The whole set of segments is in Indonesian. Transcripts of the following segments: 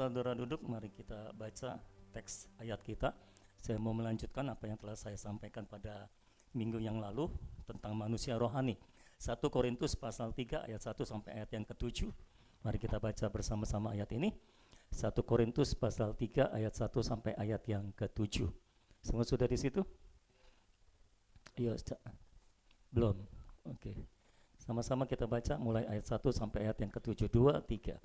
Saudara duduk, mari kita baca teks ayat kita. Saya mau melanjutkan apa yang telah saya sampaikan pada minggu yang lalu tentang manusia rohani. 1 Korintus pasal 3 ayat 1 sampai ayat yang ke-7. Mari kita baca bersama-sama ayat ini. 1 Korintus pasal 3 ayat 1 sampai ayat yang ke-7. Semua sudah di situ? Iya, belum. Oke. Sama-sama kita baca mulai ayat 1 sampai ayat yang ke-7. 2, 3.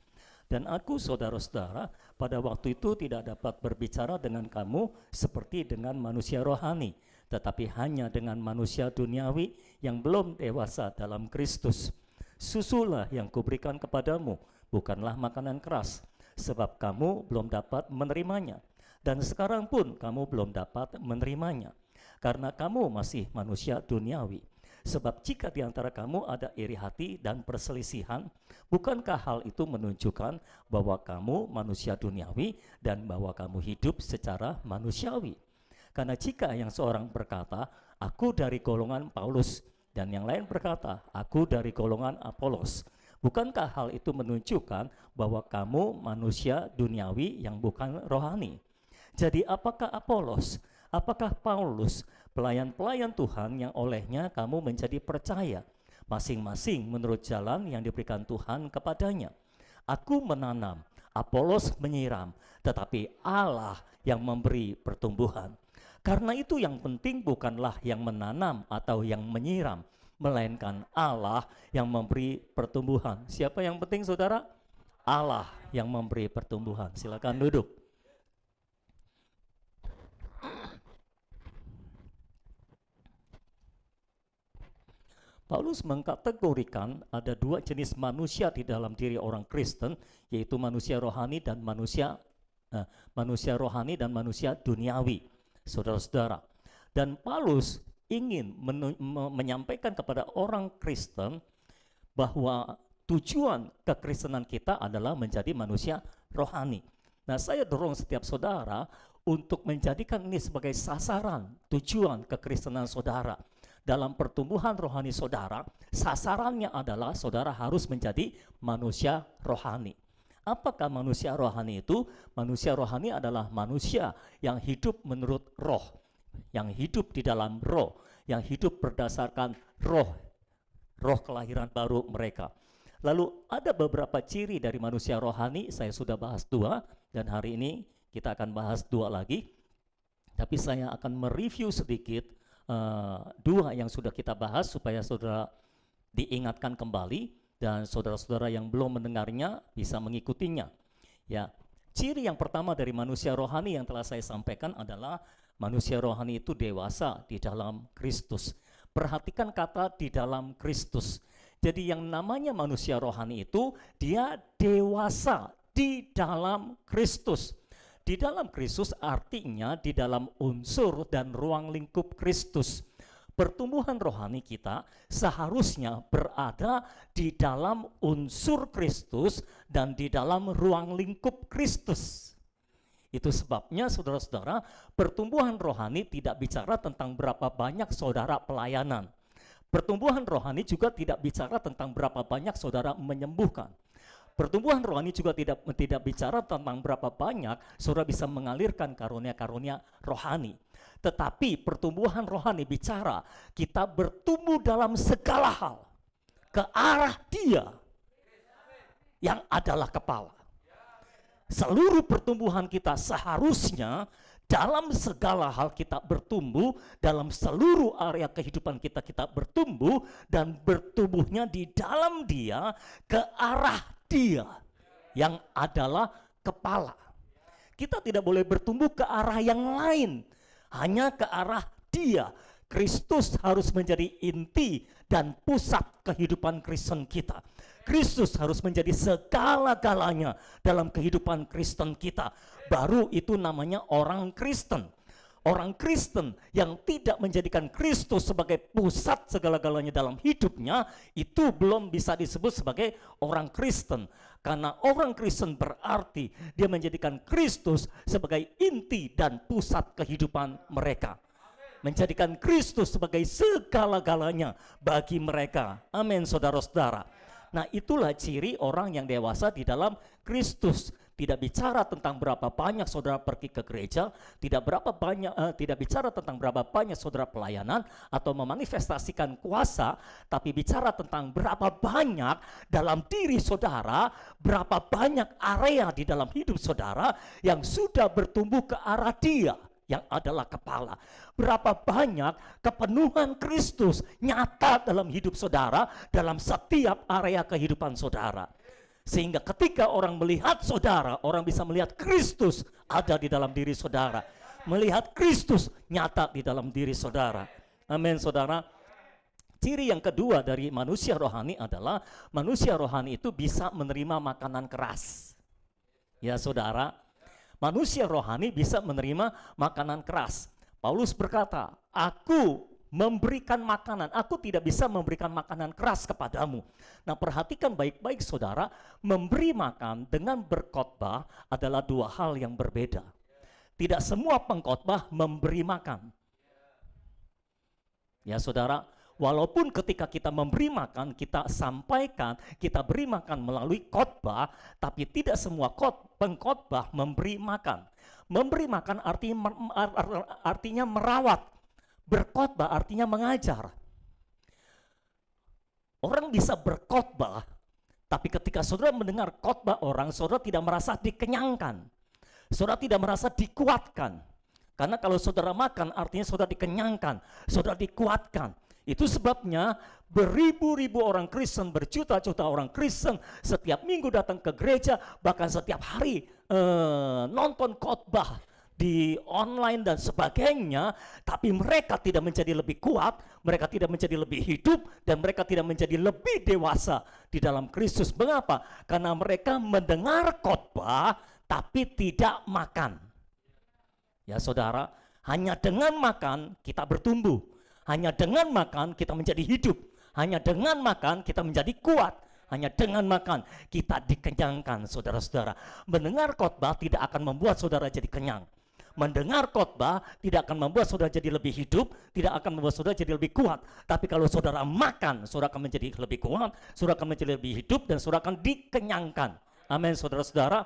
Dan aku, saudara-saudara, pada waktu itu tidak dapat berbicara dengan kamu seperti dengan manusia rohani, tetapi hanya dengan manusia duniawi yang belum dewasa dalam Kristus. Susulah yang kuberikan kepadamu, bukanlah makanan keras, sebab kamu belum dapat menerimanya. Dan sekarang pun kamu belum dapat menerimanya, karena kamu masih manusia duniawi. Sebab jika di antara kamu ada iri hati dan perselisihan, bukankah hal itu menunjukkan bahwa kamu manusia duniawi dan bahwa kamu hidup secara manusiawi? Karena jika yang seorang berkata, aku dari golongan Paulus, dan yang lain berkata, aku dari golongan Apolos, bukankah hal itu menunjukkan bahwa kamu manusia duniawi yang bukan rohani? Jadi apakah Apolos, apakah Paulus, pelayan-pelayan Tuhan yang olehnya kamu menjadi percaya, masing-masing menurut jalan yang diberikan Tuhan kepadanya? Aku menanam, Apolos menyiram, tetapi Allah yang memberi pertumbuhan. Karena itu yang penting bukanlah yang menanam atau yang menyiram, melainkan Allah yang memberi pertumbuhan. Siapa yang penting, saudara? Allah yang memberi pertumbuhan. Silakan duduk. Paulus mengkategorikan ada dua jenis manusia di dalam diri orang Kristen, yaitu manusia rohani dan manusia duniawi, saudara-saudara. Dan Paulus ingin menyampaikan kepada orang Kristen bahwa tujuan kekristenan kita adalah menjadi manusia rohani. Nah, saya dorong setiap saudara untuk menjadikan ini sebagai sasaran tujuan kekristenan saudara. Dalam pertumbuhan rohani saudara, sasarannya adalah saudara harus menjadi manusia rohani. Apakah manusia rohani itu? Manusia rohani adalah manusia yang hidup menurut roh, yang hidup di dalam roh, yang hidup berdasarkan roh kelahiran baru mereka. Lalu ada beberapa ciri dari manusia rohani, saya sudah bahas 2, dan hari ini kita akan bahas 2 lagi. Tapi saya akan mereview sedikit 2 yang sudah kita bahas supaya saudara diingatkan kembali dan saudara-saudara yang belum mendengarnya bisa mengikutinya. Ya, ciri yang pertama dari manusia rohani yang telah saya sampaikan adalah manusia rohani itu dewasa di dalam Kristus. Perhatikan kata di dalam Kristus. Jadi yang namanya manusia rohani itu dia dewasa di dalam Kristus. Di dalam Kristus artinya di dalam unsur dan ruang lingkup Kristus. Pertumbuhan rohani kita seharusnya berada di dalam unsur Kristus dan di dalam ruang lingkup Kristus. Itu sebabnya saudara-saudara, pertumbuhan rohani tidak bicara tentang berapa banyak saudara pelayanan. Pertumbuhan rohani juga tidak bicara tentang berapa banyak saudara menyembuhkan. Pertumbuhan rohani juga tidak bicara tentang berapa banyak saudara bisa mengalirkan karunia-karunia rohani. Tetapi pertumbuhan rohani bicara kita bertumbuh dalam segala hal ke arah Dia yang adalah kepala. Seluruh pertumbuhan kita seharusnya dalam segala hal kita bertumbuh, dalam seluruh area kehidupan kita bertumbuh dan bertumbuhnya di dalam Dia ke arah Dia yang adalah kepala. Kita tidak boleh bertumbuh ke arah yang lain, hanya ke arah Dia. Kristus harus menjadi inti dan pusat kehidupan Kristen kita. Kristus harus menjadi segala-galanya dalam kehidupan Kristen kita. Baru itu namanya orang Kristen. Orang Kristen yang tidak menjadikan Kristus sebagai pusat segala-galanya dalam hidupnya, itu belum bisa disebut sebagai orang Kristen. Karena orang Kristen berarti dia menjadikan Kristus sebagai inti dan pusat kehidupan mereka. Menjadikan Kristus sebagai segala-galanya bagi mereka. Amin, saudara-saudara. Nah, itulah ciri orang yang dewasa di dalam Kristus. tidak bicara tentang berapa banyak saudara pergi ke gereja, tidak bicara tentang berapa banyak saudara pelayanan atau memanifestasikan kuasa, tapi bicara tentang berapa banyak dalam diri saudara, berapa banyak area di dalam hidup saudara yang sudah bertumbuh ke arah Dia yang adalah kepala. Berapa banyak kepenuhan Kristus nyata dalam hidup saudara, dalam setiap area kehidupan saudara. Sehingga ketika orang melihat saudara, orang bisa melihat Kristus ada di dalam diri saudara. Melihat Kristus nyata di dalam diri saudara. Amin, saudara. Ciri yang kedua dari manusia rohani adalah manusia rohani itu bisa menerima makanan keras. Ya saudara, manusia rohani bisa menerima makanan keras. Paulus berkata, aku memberikan makanan, aku tidak bisa memberikan makanan keras kepadamu. Nah, perhatikan baik-baik saudara, memberi makan dengan berkhotbah adalah dua hal yang berbeda. Tidak semua pengkhotbah memberi makan. Ya saudara, walaupun ketika kita memberi makan, kita sampaikan, kita beri makan melalui khotbah, tapi tidak semua pengkhotbah memberi makan. Memberi makan artinya merawat. Berkhotbah artinya mengajar. Orang bisa berkhotbah, tapi ketika saudara mendengar khotbah orang, saudara tidak merasa dikenyangkan. Saudara tidak merasa dikuatkan. Karena kalau saudara makan artinya saudara dikenyangkan, saudara dikuatkan. Itu sebabnya beribu-ribu orang Kristen, berjuta-juta orang Kristen setiap minggu datang ke gereja, bahkan setiap hari nonton khotbah di online dan sebagainya, tapi mereka tidak menjadi lebih kuat, mereka tidak menjadi lebih hidup, dan mereka tidak menjadi lebih dewasa di dalam Kristus. Mengapa? Karena mereka mendengar khotbah tapi tidak makan. Ya saudara, hanya dengan makan kita bertumbuh, hanya dengan makan kita menjadi hidup, hanya dengan makan kita menjadi kuat, hanya dengan makan kita dikenyangkan. Saudara-saudara, mendengar khotbah tidak akan membuat saudara jadi kenyang. Mendengar khotbah tidak akan membuat saudara jadi lebih hidup, tidak akan membuat saudara jadi lebih kuat. Tapi kalau saudara makan, saudara akan menjadi lebih kuat, saudara akan menjadi lebih hidup, dan saudara akan dikenyangkan. Amin, saudara-saudara.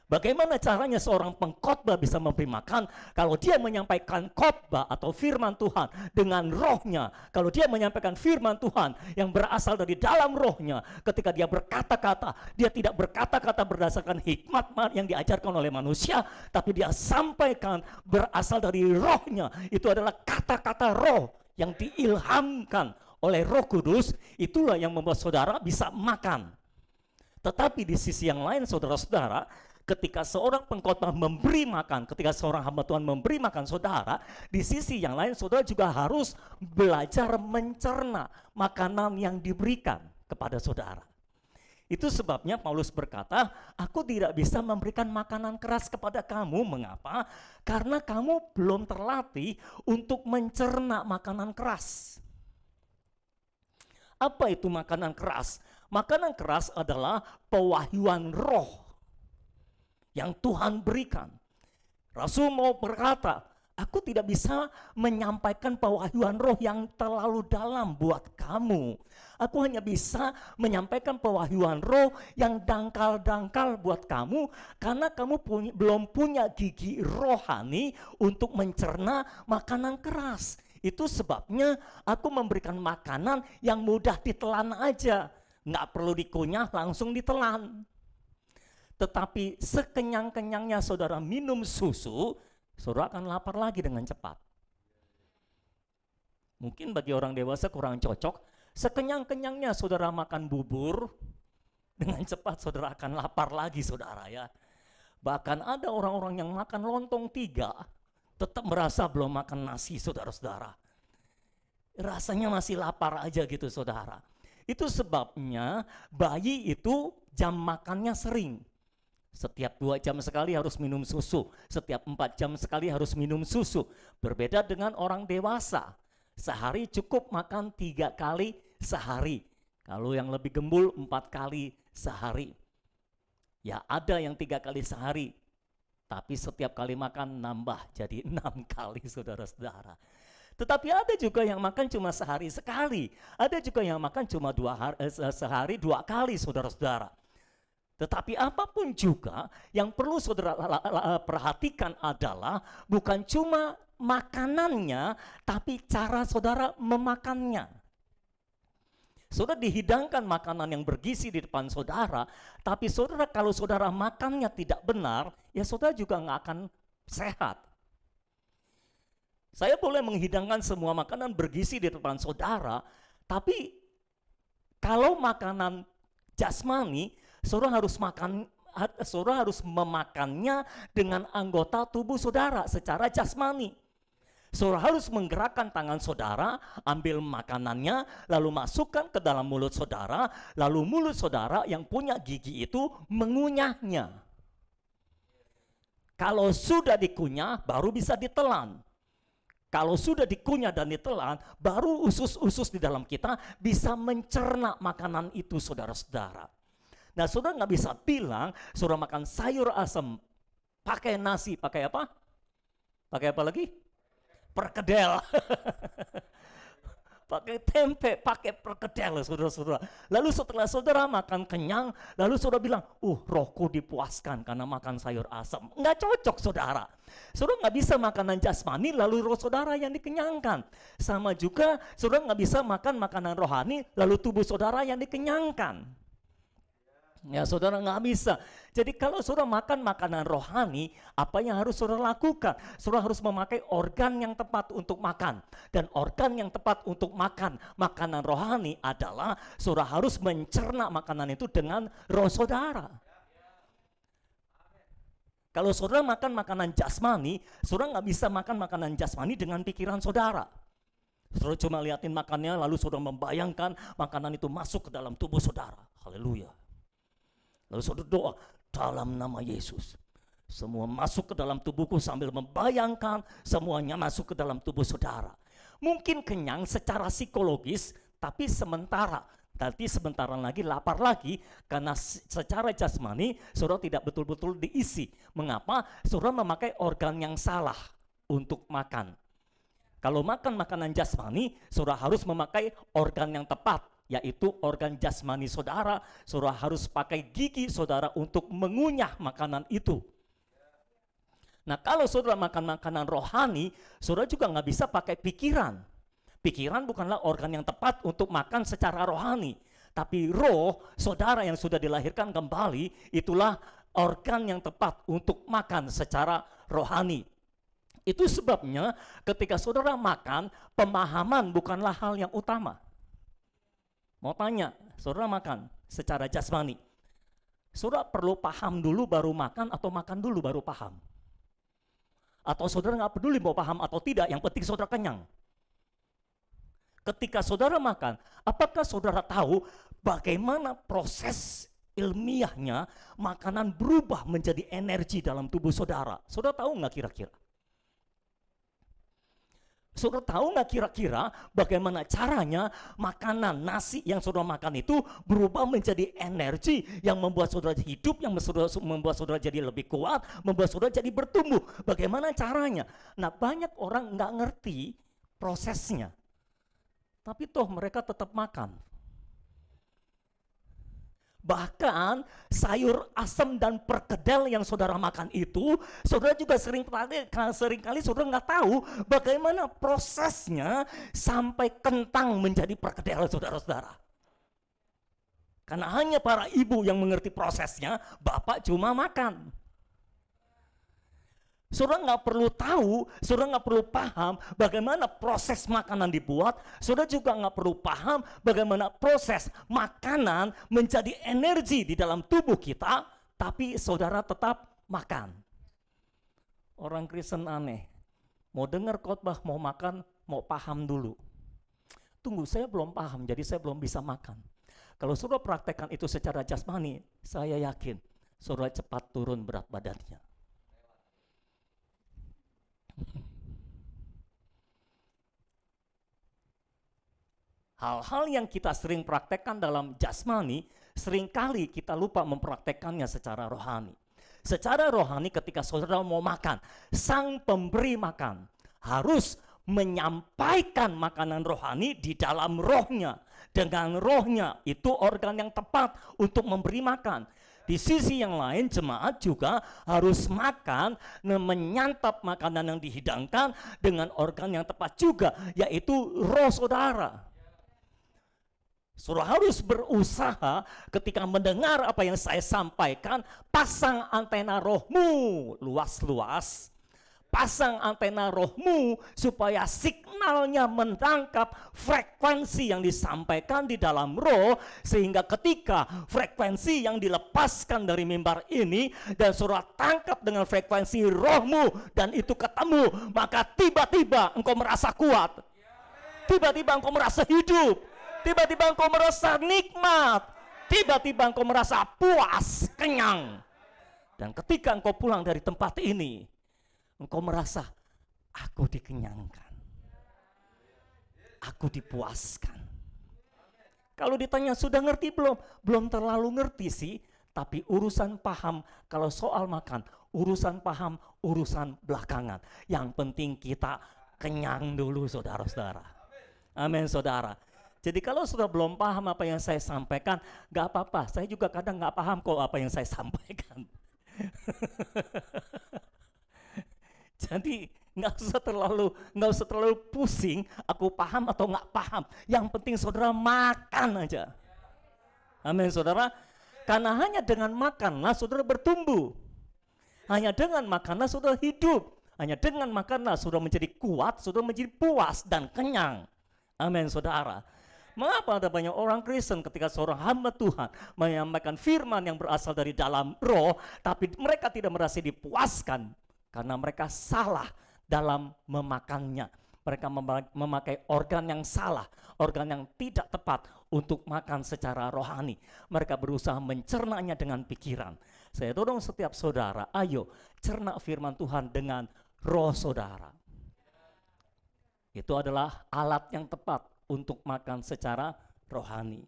Bagaimana caranya seorang pengkhotbah bisa memberi makan? Kalau dia menyampaikan khotbah atau firman Tuhan dengan rohnya, kalau dia menyampaikan firman Tuhan yang berasal dari dalam rohnya, ketika dia berkata-kata, dia tidak berkata-kata berdasarkan hikmat yang diajarkan oleh manusia, tapi dia sampaikan berasal dari rohnya. Itu adalah kata-kata roh yang diilhamkan oleh Roh Kudus. Itulah yang membuat saudara bisa makan. Tetapi di sisi yang lain, saudara-saudara, ketika seorang pengkhotbah memberi makan, ketika seorang hamba Tuhan memberi makan saudara, di sisi yang lain saudara juga harus belajar mencerna makanan yang diberikan kepada saudara. Itu sebabnya Paulus berkata, aku tidak bisa memberikan makanan keras kepada kamu. Mengapa? Karena kamu belum terlatih untuk mencerna makanan keras. Apa itu makanan keras? Makanan keras adalah pewahyuan roh yang Tuhan berikan. Rasul mau berkata, aku tidak bisa menyampaikan pewahyuan roh yang terlalu dalam buat kamu. Aku hanya bisa menyampaikan pewahyuan roh yang dangkal-dangkal buat kamu, karena kamu belum punya gigi rohani untuk mencerna makanan keras. Itu sebabnya aku memberikan makanan yang mudah ditelan aja. Nggak perlu dikunyah, langsung ditelan. Tetapi sekenyang-kenyangnya saudara minum susu, saudara akan lapar lagi dengan cepat. Mungkin bagi orang dewasa kurang cocok, sekenyang-kenyangnya saudara makan bubur, dengan cepat saudara akan lapar lagi saudara ya. Bahkan ada orang-orang yang makan lontong 3, tetap merasa belum makan nasi saudara-saudara. Rasanya masih lapar aja gitu saudara. Itu sebabnya bayi itu jam makannya sering. Setiap 2 jam sekali harus minum susu. Setiap 4 jam sekali harus minum susu. Berbeda dengan orang dewasa. Sehari cukup makan 3 kali sehari. Kalau yang lebih gembul 4 kali sehari. Ya ada yang 3 kali sehari. Tapi setiap kali makan nambah jadi 6 kali saudara-saudara. Tetapi ada juga yang makan cuma sehari sekali. Ada juga yang makan cuma sehari 2 kali saudara-saudara. Tetapi apapun juga yang perlu saudara perhatikan adalah bukan cuma makanannya, tapi cara saudara memakannya. Saudara dihidangkan makanan yang bergizi di depan saudara, tapi saudara kalau saudara makannya tidak benar, ya saudara juga nggak akan sehat. Saya boleh menghidangkan semua makanan bergizi di depan saudara, tapi kalau makanan jasmani, saudara harus memakannya dengan anggota tubuh saudara secara jasmani. Saudara harus menggerakkan tangan saudara, ambil makanannya, lalu masukkan ke dalam mulut saudara, lalu mulut saudara yang punya gigi itu mengunyahnya. Kalau sudah dikunyah, baru bisa ditelan. Kalau sudah dikunyah dan ditelan, baru usus-usus di dalam kita bisa mencerna makanan itu, saudara-saudara. Nah, saudara nggak bisa bilang, saudara makan sayur asam, pakai nasi, pakai apa? Pakai apa lagi? Perkedel. Pakai tempe, pakai perkedel, saudara-saudara. Lalu setelah saudara makan kenyang, lalu saudara bilang, rohku dipuaskan karena makan sayur asam. Nggak cocok, saudara. Saudara nggak bisa makanan jasmani, lalu roh saudara yang dikenyangkan. Sama juga, saudara nggak bisa makan makanan rohani, lalu tubuh saudara yang dikenyangkan. Ya, saudara nggak bisa. Jadi kalau saudara makan makanan rohani, apa yang harus saudara lakukan? Saudara harus memakai organ yang tepat untuk makan. Dan organ yang tepat untuk makan makanan rohani adalah saudara harus mencerna makanan itu dengan roh saudara. Kalau saudara makan makanan jasmani, saudara nggak bisa makan makanan jasmani dengan pikiran saudara. Saudara cuma liatin makannya, lalu saudara membayangkan makanan itu masuk ke dalam tubuh saudara. Haleluya. Lalu saudara doa, dalam nama Yesus, semua masuk ke dalam tubuhku, sambil membayangkan semuanya masuk ke dalam tubuh saudara. Mungkin kenyang secara psikologis, tapi sementara. Nanti sebentar lagi lapar lagi, karena secara jasmani saudara tidak betul-betul diisi. Mengapa? Saudara memakai organ yang salah untuk makan. Kalau makan makanan jasmani, saudara harus memakai organ yang tepat, yaitu organ jasmani saudara. Saudara harus pakai gigi saudara untuk mengunyah makanan itu. Nah, kalau saudara makan makanan rohani, saudara juga nggak bisa pakai pikiran. Pikiran bukanlah organ yang tepat untuk makan secara rohani. Tapi roh saudara yang sudah dilahirkan kembali, itulah organ yang tepat untuk makan secara rohani. Itu sebabnya ketika saudara makan, pemahaman bukanlah hal yang utama. Mau tanya, saudara makan secara jasmani, saudara perlu paham dulu baru makan atau makan dulu baru paham? Atau saudara nggak peduli mau paham atau tidak, yang penting saudara kenyang. Ketika saudara makan, apakah saudara tahu bagaimana proses ilmiahnya makanan berubah menjadi energi dalam tubuh saudara? Saudara tahu nggak kira-kira? Saudara tahu nggak kira-kira bagaimana caranya makanan nasi yang saudara makan itu berubah menjadi energi yang membuat saudara hidup, yang membuat saudara jadi lebih kuat, membuat saudara jadi bertumbuh? Bagaimana caranya? Nah, banyak orang nggak ngerti prosesnya, tapi toh mereka tetap makan. Bahkan sayur asam dan perkedel yang saudara makan itu, saudara juga seringkali saudara nggak tahu bagaimana prosesnya sampai kentang menjadi perkedel, saudara-saudara. Karena hanya para ibu yang mengerti prosesnya, bapak cuma makan. Saudara nggak perlu tahu, saudara nggak perlu paham bagaimana proses makanan dibuat. Saudara juga nggak perlu paham bagaimana proses makanan menjadi energi di dalam tubuh kita, tapi saudara tetap makan. Orang Kristen aneh, mau dengar khotbah, mau makan, mau paham dulu. Tunggu, saya belum paham, jadi saya belum bisa makan. Kalau saudara praktekkan itu secara jasmani, saya yakin saudara cepat turun berat badannya. Hal-hal yang kita sering praktekkan dalam jasmani, seringkali kita lupa mempraktekkannya secara rohani. Secara rohani ketika saudara mau makan, sang pemberi makan harus menyampaikan makanan rohani di dalam rohnya. Dengan rohnya, itu organ yang tepat untuk memberi makan. Di sisi yang lain, jemaat juga harus makan, menyantap makanan yang dihidangkan dengan organ yang tepat juga, yaitu roh saudara. Saudara harus berusaha ketika mendengar apa yang saya sampaikan, pasang antena rohmu luas-luas. Pasang antena rohmu supaya signalnya menangkap frekuensi yang disampaikan di dalam roh, sehingga ketika frekuensi yang dilepaskan dari mimbar ini dan saudara tangkap dengan frekuensi rohmu dan itu ketemu, maka tiba-tiba engkau merasa kuat, tiba-tiba engkau merasa hidup, tiba-tiba engkau merasa nikmat, tiba-tiba engkau merasa puas, kenyang. Dan ketika engkau pulang dari tempat ini, engkau merasa, aku dikenyangkan, aku dipuaskan. Kalau ditanya sudah ngerti belum? Belum terlalu ngerti sih, tapi urusan paham. Kalau soal makan, urusan paham, urusan belakangan. Yang penting kita kenyang dulu, saudara-saudara. Amin, saudara. Jadi kalau sudah belum paham apa yang saya sampaikan, gak apa-apa. Saya juga kadang gak paham kok apa yang saya sampaikan. Jadi nggak usah terlalu pusing. Aku paham atau nggak paham. Yang penting saudara makan aja. Amin, saudara. Karena hanya dengan makanlah saudara bertumbuh. Hanya dengan makanlah saudara hidup. Hanya dengan makanlah saudara menjadi kuat, saudara menjadi puas dan kenyang. Amin, saudara. Mengapa ada banyak orang Kristen ketika seorang hamba Tuhan menyampaikan firman yang berasal dari dalam roh, tapi mereka tidak merasa dipuaskan? Karena mereka salah dalam memakannya. Mereka memakai organ yang salah, organ yang tidak tepat untuk makan secara rohani. Mereka berusaha mencernanya dengan pikiran. Saya dorong setiap saudara, ayo cerna firman Tuhan dengan roh saudara. Itu adalah alat yang tepat untuk makan secara rohani.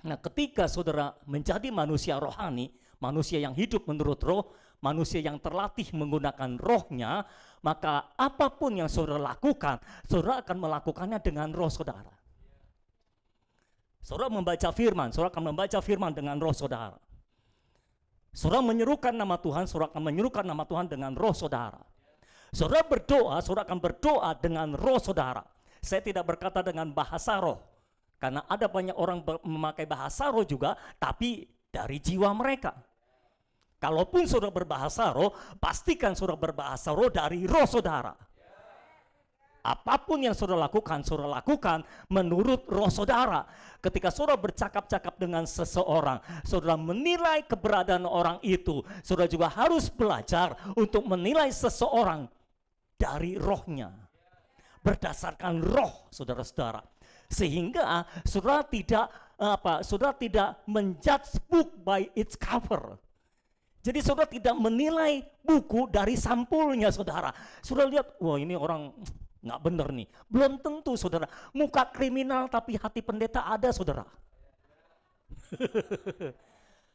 Nah, ketika saudara menjadi manusia rohani, manusia yang hidup menurut roh, manusia yang terlatih menggunakan rohnya, maka apapun yang saudara lakukan, saudara akan melakukannya dengan roh saudara. Saudara membaca firman, saudara akan membaca firman dengan roh saudara. Saudara menyerukan nama Tuhan, saudara akan menyerukan nama Tuhan dengan roh saudara. Saudara berdoa, saudara akan berdoa dengan roh saudara. Saya tidak berkata dengan bahasa roh, karena ada banyak orang memakai bahasa roh juga, tapi dari jiwa mereka. Kalaupun saudara berbahasa roh, pastikan saudara berbahasa roh dari roh saudara. Apapun yang saudara lakukan menurut roh saudara. Ketika saudara bercakap-cakap dengan seseorang, saudara menilai keberadaan orang itu, saudara juga harus belajar untuk menilai seseorang dari rohnya. Berdasarkan roh saudara-saudara. Sehingga saudara tidak menjudge book by its cover. Jadi saudara tidak menilai buku dari sampulnya, saudara. Saudara lihat, wah ini orang nggak benar nih. Belum tentu, saudara. Muka kriminal tapi hati pendeta ada, saudara.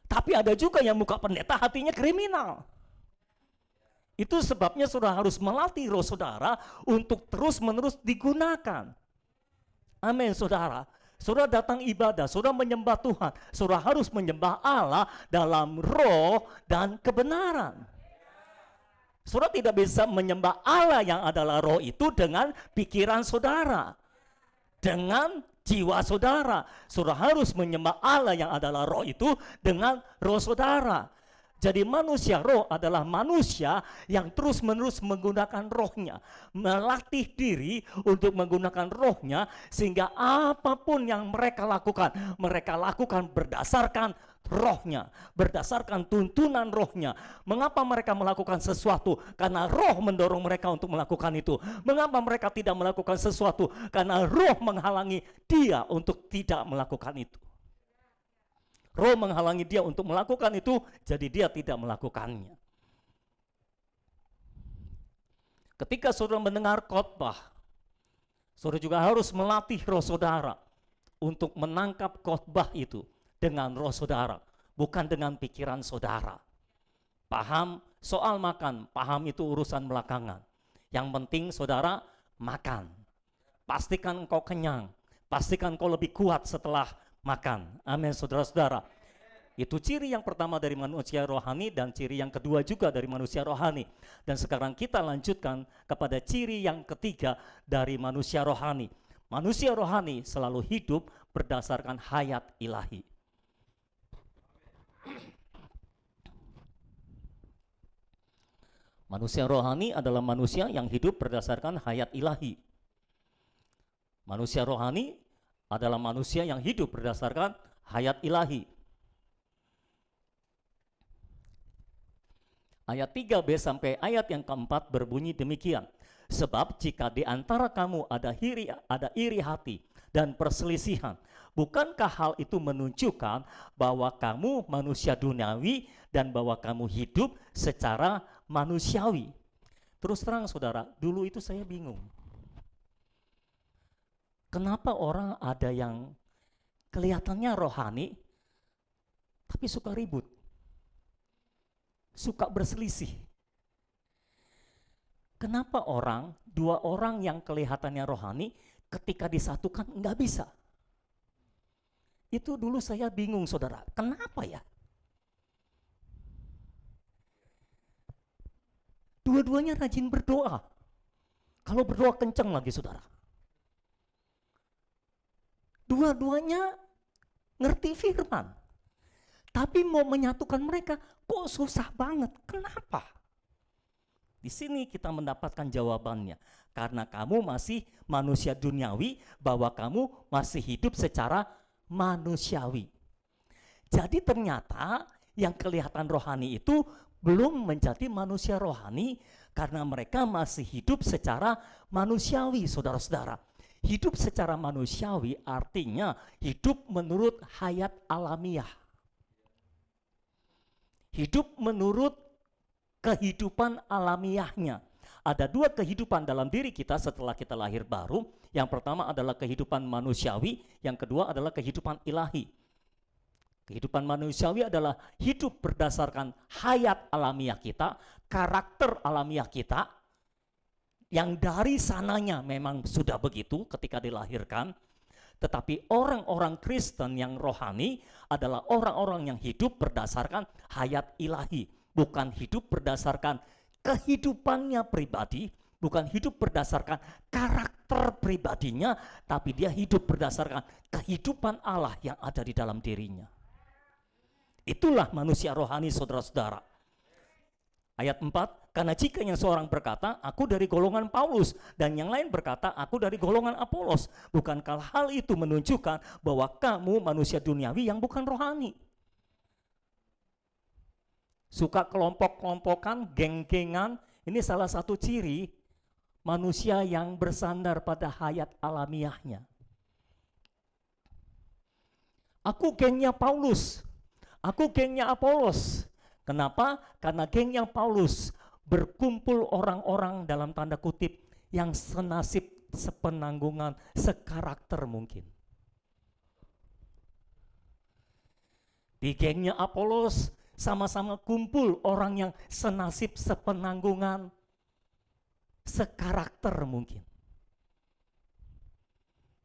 Tapi ada juga yang muka pendeta hatinya kriminal. Itu sebabnya saudara harus melatih roh saudara untuk terus-menerus digunakan. Amin, saudara. Saudara datang ibadah, saudara menyembah Tuhan, saudara harus menyembah Allah dalam roh dan kebenaran. Saudara tidak bisa menyembah Allah yang adalah roh itu dengan pikiran saudara, dengan jiwa saudara. Saudara harus menyembah Allah yang adalah roh itu dengan roh saudara. Jadi manusia roh adalah manusia yang terus-menerus menggunakan rohnya, melatih diri untuk menggunakan rohnya, sehingga apapun yang mereka lakukan berdasarkan rohnya, berdasarkan tuntunan rohnya. Mengapa mereka melakukan sesuatu? Karena roh mendorong mereka untuk melakukan itu. Mengapa mereka tidak melakukan sesuatu? Karena roh menghalangi dia untuk tidak melakukan itu. Roh menghalangi dia untuk melakukan itu, jadi dia tidak melakukannya. Ketika saudara mendengar khotbah, saudara juga harus melatih roh saudara untuk menangkap khotbah itu dengan roh saudara, bukan dengan pikiran saudara. Paham soal makan, paham itu urusan belakangan. Yang penting saudara makan. Pastikan engkau kenyang, pastikan engkau lebih kuat setelah makan. Amin, saudara-saudara. Itu ciri yang pertama dari manusia rohani dan ciri yang kedua juga dari manusia rohani. Dan sekarang kita lanjutkan kepada ciri yang ketiga dari manusia rohani. Manusia rohani selalu hidup berdasarkan hayat ilahi. Manusia rohani adalah manusia yang hidup berdasarkan hayat ilahi. Manusia rohani adalah manusia yang hidup berdasarkan hayat ilahi. Ayat 3b sampai ayat yang keempat berbunyi demikian. Sebab jika di antara kamu ada iri hati dan perselisihan, bukankah hal itu menunjukkan bahwa kamu manusia duniawi dan bahwa kamu hidup secara manusiawi? Terus terang saudara, dulu itu saya bingung. Kenapa orang ada yang kelihatannya rohani, tapi suka ribut? Suka berselisih. Kenapa dua orang yang kelihatannya rohani ketika disatukan nggak bisa? Itu dulu saya bingung saudara, kenapa ya? Dua-duanya rajin berdoa. Kalau berdoa kencang lagi saudara. Dua-duanya ngerti firman. Tapi mau menyatukan mereka kok susah banget. Kenapa? Di sini kita mendapatkan jawabannya. Karena kamu masih manusia duniawi, bahwa kamu masih hidup secara manusiawi. Jadi ternyata yang kelihatan rohani itu belum menjadi manusia rohani karena mereka masih hidup secara manusiawi, saudara-saudara. Hidup secara manusiawi artinya hidup menurut hayat alamiah. Hidup menurut kehidupan alamiahnya. Ada dua kehidupan dalam diri kita setelah kita lahir baru. Yang pertama adalah kehidupan manusiawi, yang kedua adalah kehidupan ilahi. Kehidupan manusiawi adalah hidup berdasarkan hayat alamiah kita, karakter alamiah kita, yang dari sananya memang sudah begitu ketika dilahirkan. Tetapi orang-orang Kristen yang rohani adalah orang-orang yang hidup berdasarkan hayat ilahi. Bukan hidup berdasarkan kehidupannya pribadi, bukan hidup berdasarkan karakter pribadinya, tapi dia hidup berdasarkan kehidupan Allah yang ada di dalam dirinya. Itulah manusia rohani saudara-saudara. Ayat 4, karena jika yang seorang berkata, aku dari golongan Paulus, dan yang lain berkata, aku dari golongan Apolos, bukankah hal itu menunjukkan bahwa kamu manusia duniawi yang bukan rohani? Suka kelompok-kelompokan, geng-gengan, ini salah satu ciri manusia yang bersandar pada hayat alamiahnya. Aku gengnya Paulus, aku gengnya Apolos. Kenapa? Karena gengnya Paulus berkumpul orang-orang dalam tanda kutip yang senasib, sepenanggungan, sekarakter mungkin. Di gengnya Apolos sama-sama kumpul orang yang senasib, sepenanggungan, sekarakter mungkin.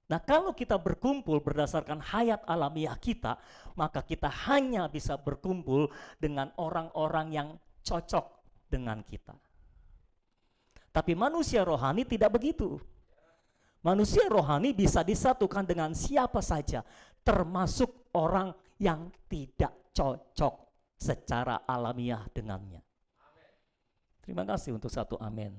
Nah, kalau kita berkumpul berdasarkan hayat alamiah kita, maka kita hanya bisa berkumpul dengan orang-orang yang cocok dengan kita. Tapi manusia rohani tidak begitu. Manusia rohani bisa disatukan dengan siapa saja, termasuk orang yang tidak cocok secara alamiah dengannya. Terima kasih untuk satu amin.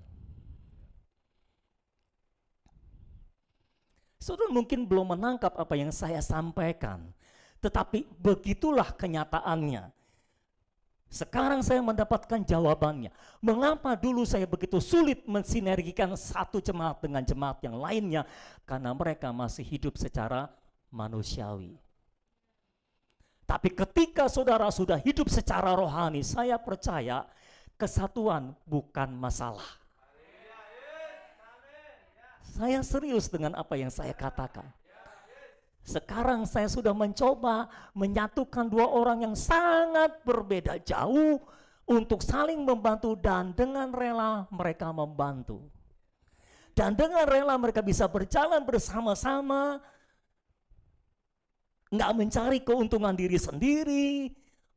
Saudara mungkin belum menangkap apa yang saya sampaikan, tetapi begitulah kenyataannya. Sekarang saya mendapatkan jawabannya. Mengapa dulu saya begitu sulit mensinergikan satu jemaat dengan jemaat yang lainnya? Karena mereka masih hidup secara manusiawi. Tapi ketika saudara sudah hidup secara rohani, saya percaya kesatuan bukan masalah. Saya serius dengan apa yang saya katakan. Sekarang saya sudah mencoba menyatukan dua orang yang sangat berbeda jauh untuk saling membantu, dan dengan rela mereka membantu. Dan dengan rela mereka bisa berjalan bersama-sama nggak mencari keuntungan diri sendiri,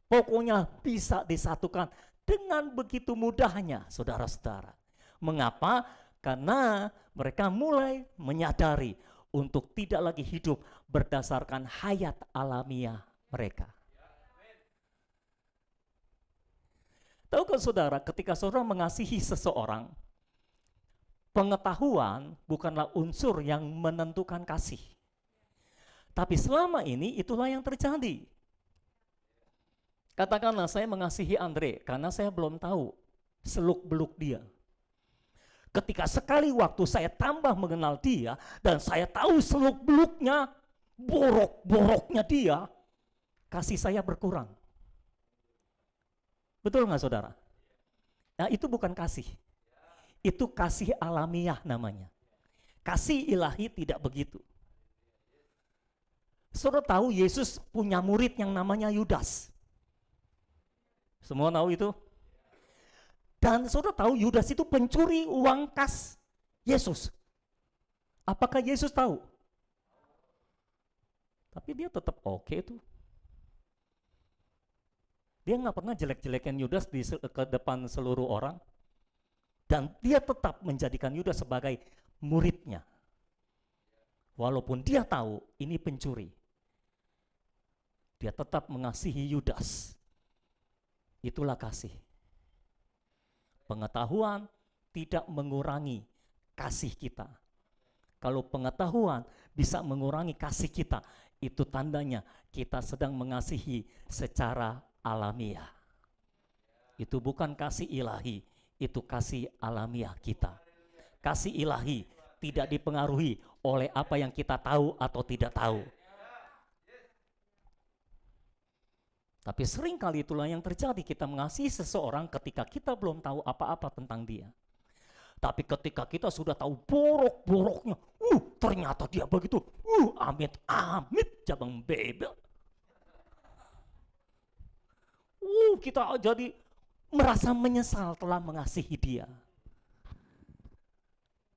pokoknya bisa disatukan dengan begitu mudahnya, saudara-saudara. Mengapa? Karena mereka mulai menyadari untuk tidak lagi hidup berdasarkan hayat alamiah mereka. Tahukah saudara, ketika saudara mengasihi seseorang, pengetahuan bukanlah unsur yang menentukan kasih. Tapi selama ini itulah yang terjadi. Katakanlah saya mengasihi Andre karena saya belum tahu seluk-beluk dia. Ketika sekali waktu saya tambah mengenal dia dan saya tahu seluk-beluknya, borok-boroknya dia, kasih saya berkurang. Betul nggak saudara? Nah itu bukan kasih. Itu kasih alamiah namanya. Kasih ilahi tidak begitu. Saudara tahu Yesus punya murid yang namanya Yudas. Semua tahu itu? Dan saudara tahu Yudas itu pencuri uang kas Yesus. Apakah Yesus tahu? Tapi dia tetap oke tuh. Dia nggak pernah jelek-jelekan Yudas ke depan seluruh orang. Dan dia tetap menjadikan Yudas sebagai muridnya. Walaupun dia tahu ini pencuri. Dia tetap mengasihi Yudas. Itulah kasih. Pengetahuan tidak mengurangi kasih kita. Kalau pengetahuan bisa mengurangi kasih kita, itu tandanya kita sedang mengasihi secara alamiah. Itu bukan kasih ilahi, itu kasih alamiah kita. Kasih ilahi tidak dipengaruhi oleh apa yang kita tahu atau tidak tahu. Tapi seringkali itulah yang terjadi, kita mengasihi seseorang ketika kita belum tahu apa-apa tentang dia. Tapi ketika kita sudah tahu borok-boroknya, ternyata dia begitu, amit-amit jabang bebel. Kita jadi merasa menyesal telah mengasihi dia.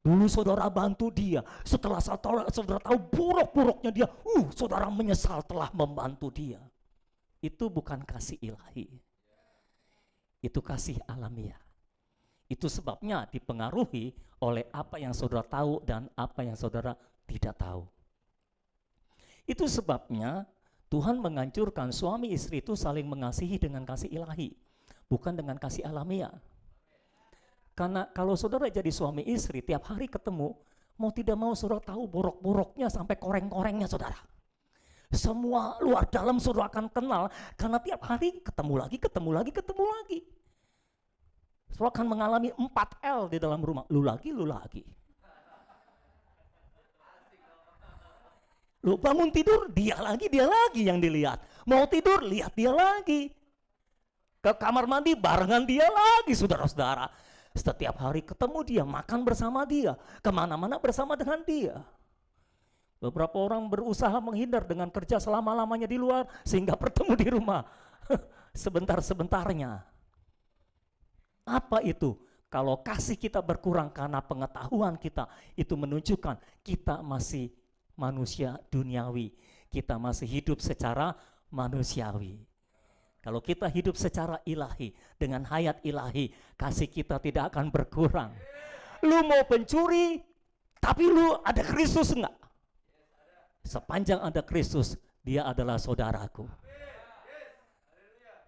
Dulu saudara bantu dia, setelah saudara tahu borok-boroknya dia, saudara menyesal telah membantu dia. Itu bukan kasih ilahi. Itu kasih alamiah. Itu sebabnya dipengaruhi oleh apa yang saudara tahu dan apa yang saudara tidak tahu. Itu sebabnya Tuhan menganjurkan suami istri itu saling mengasihi dengan kasih ilahi, bukan dengan kasih alamiah. Karena kalau saudara jadi suami istri, tiap hari ketemu, mau tidak mau saudara tahu borok-boroknya sampai koreng-korengnya saudara. Semua luar dalam saudara akan kenal, karena tiap hari ketemu lagi. Saudara akan mengalami 4L di dalam rumah, lu lagi. Lu bangun tidur, dia lagi yang dilihat. Mau tidur, lihat dia lagi. Ke kamar mandi, barengan dia lagi, saudara-saudara. Setiap hari ketemu dia, makan bersama dia, kemana-mana bersama dengan dia. Beberapa orang berusaha menghindar dengan kerja selama-lamanya di luar, sehingga bertemu di rumah sebentar-sebentarnya. Apa itu? Kalau kasih kita berkurang karena pengetahuan kita, itu menunjukkan kita masih manusia duniawi. Kita masih hidup secara manusiawi. Kalau kita hidup secara ilahi, dengan hayat ilahi, kasih kita tidak akan berkurang. Lu mau pencuri, tapi lu ada Kristus enggak? Sepanjang ada Kristus, dia adalah saudaraku.